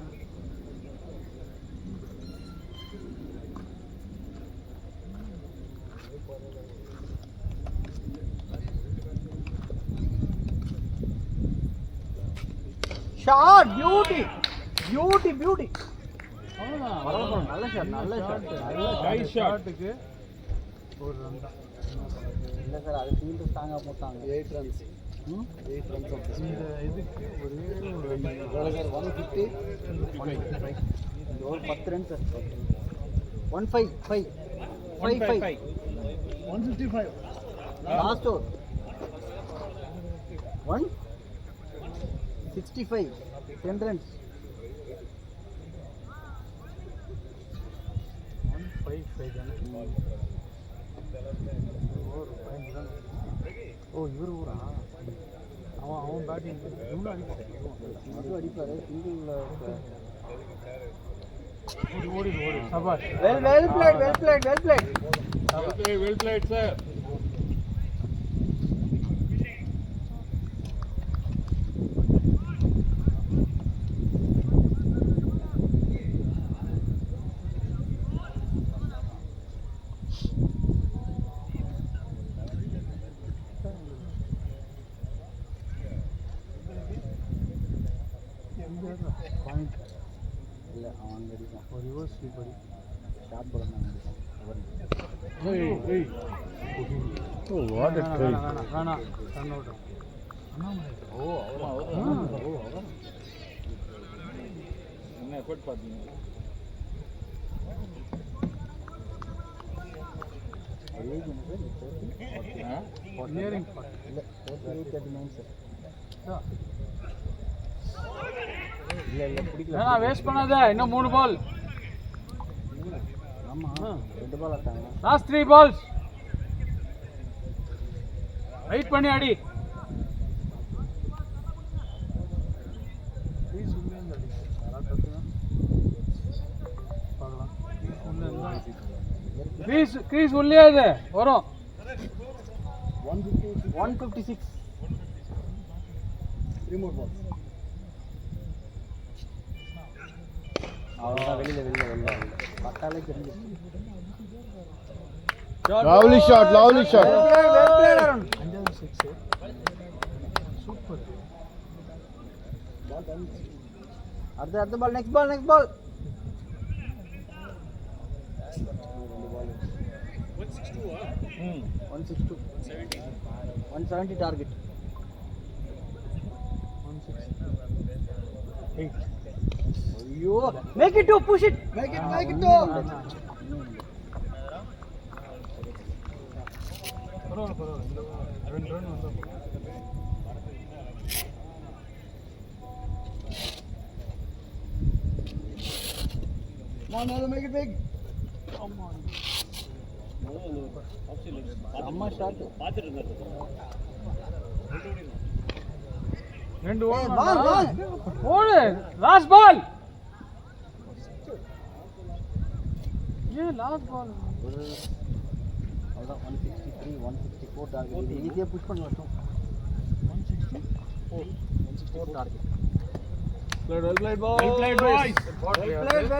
ஷாட் பியூட்டி பியூட்டி பியூட்டி அவ்வளோதான் நல்ல ஷாட் நல்ல ஷாட் கை ஷாட்டுக்கு ஒரு ரன் தான். இல்லை சார் அது ஃபீல்டு ஸ்ட்ராங்காக போட்டாங்க 8 runs. 8 runs of this. இந்த இதுக்கு ஒரே ஒரு ரன் எவ்வளோ சார் 150? ஒரு 10 run sir 155 55 155. Last over 165 10 runs 155 தானே. ஓ இவர் ஊரா அவன் பேட்டிங் இவ்வளோ அடிப்பாரு. மது அடிப்பார் சிங்கிள் ஓடி சபாஷ். Well played well played sir. Point இல்லை அவன் அங்கே அடிப்பான் ஒரு ரிவர்ஸ் ஸ்வீப் அடி. ஷார்ட் பால் தான் அடிப்பான் வேணாம் ரன் அவுட். அண்ணாமலை என்ன எஃபர்ட் பார்த்தீங்க? நியரிங் இல்லை 39 சார் இல்லை பிடிக்கல வேணா வேஸ்ட் பண்ணாத. இன்னும் 3 பால். ஆமாம் 2 பால் ஆட்டாங்க லாஸ்ட் 3 பால்ஸ். வெயிட் பண்ணி அடி. கிரீஸ் உள்ளே இது வரும். 156 3 more balls. அவ்வளோதான் வெளியில் பட்டாலே தெரிஞ்சு. Lovely shot. அஞ்சாவது 6. சூப்பர். அடுத்த பால் நெக்ஸ்ட் பால் 162 170 டார்கெட் 168. ஐயோ make it to push it make it to பரவாயில்ல 2 ரன் வந்தா மேக் இட் பிக் அம்மா ஷாட் ரெண்டு ஓடு லாஸ்ட் பால். ஏன் லாஸ்ட் பால்? அவ்வளோதான் 163 164 டார்கெட் ஈஸியாக புஷ் பண்ணலாம் 164 target Well played, boys. well played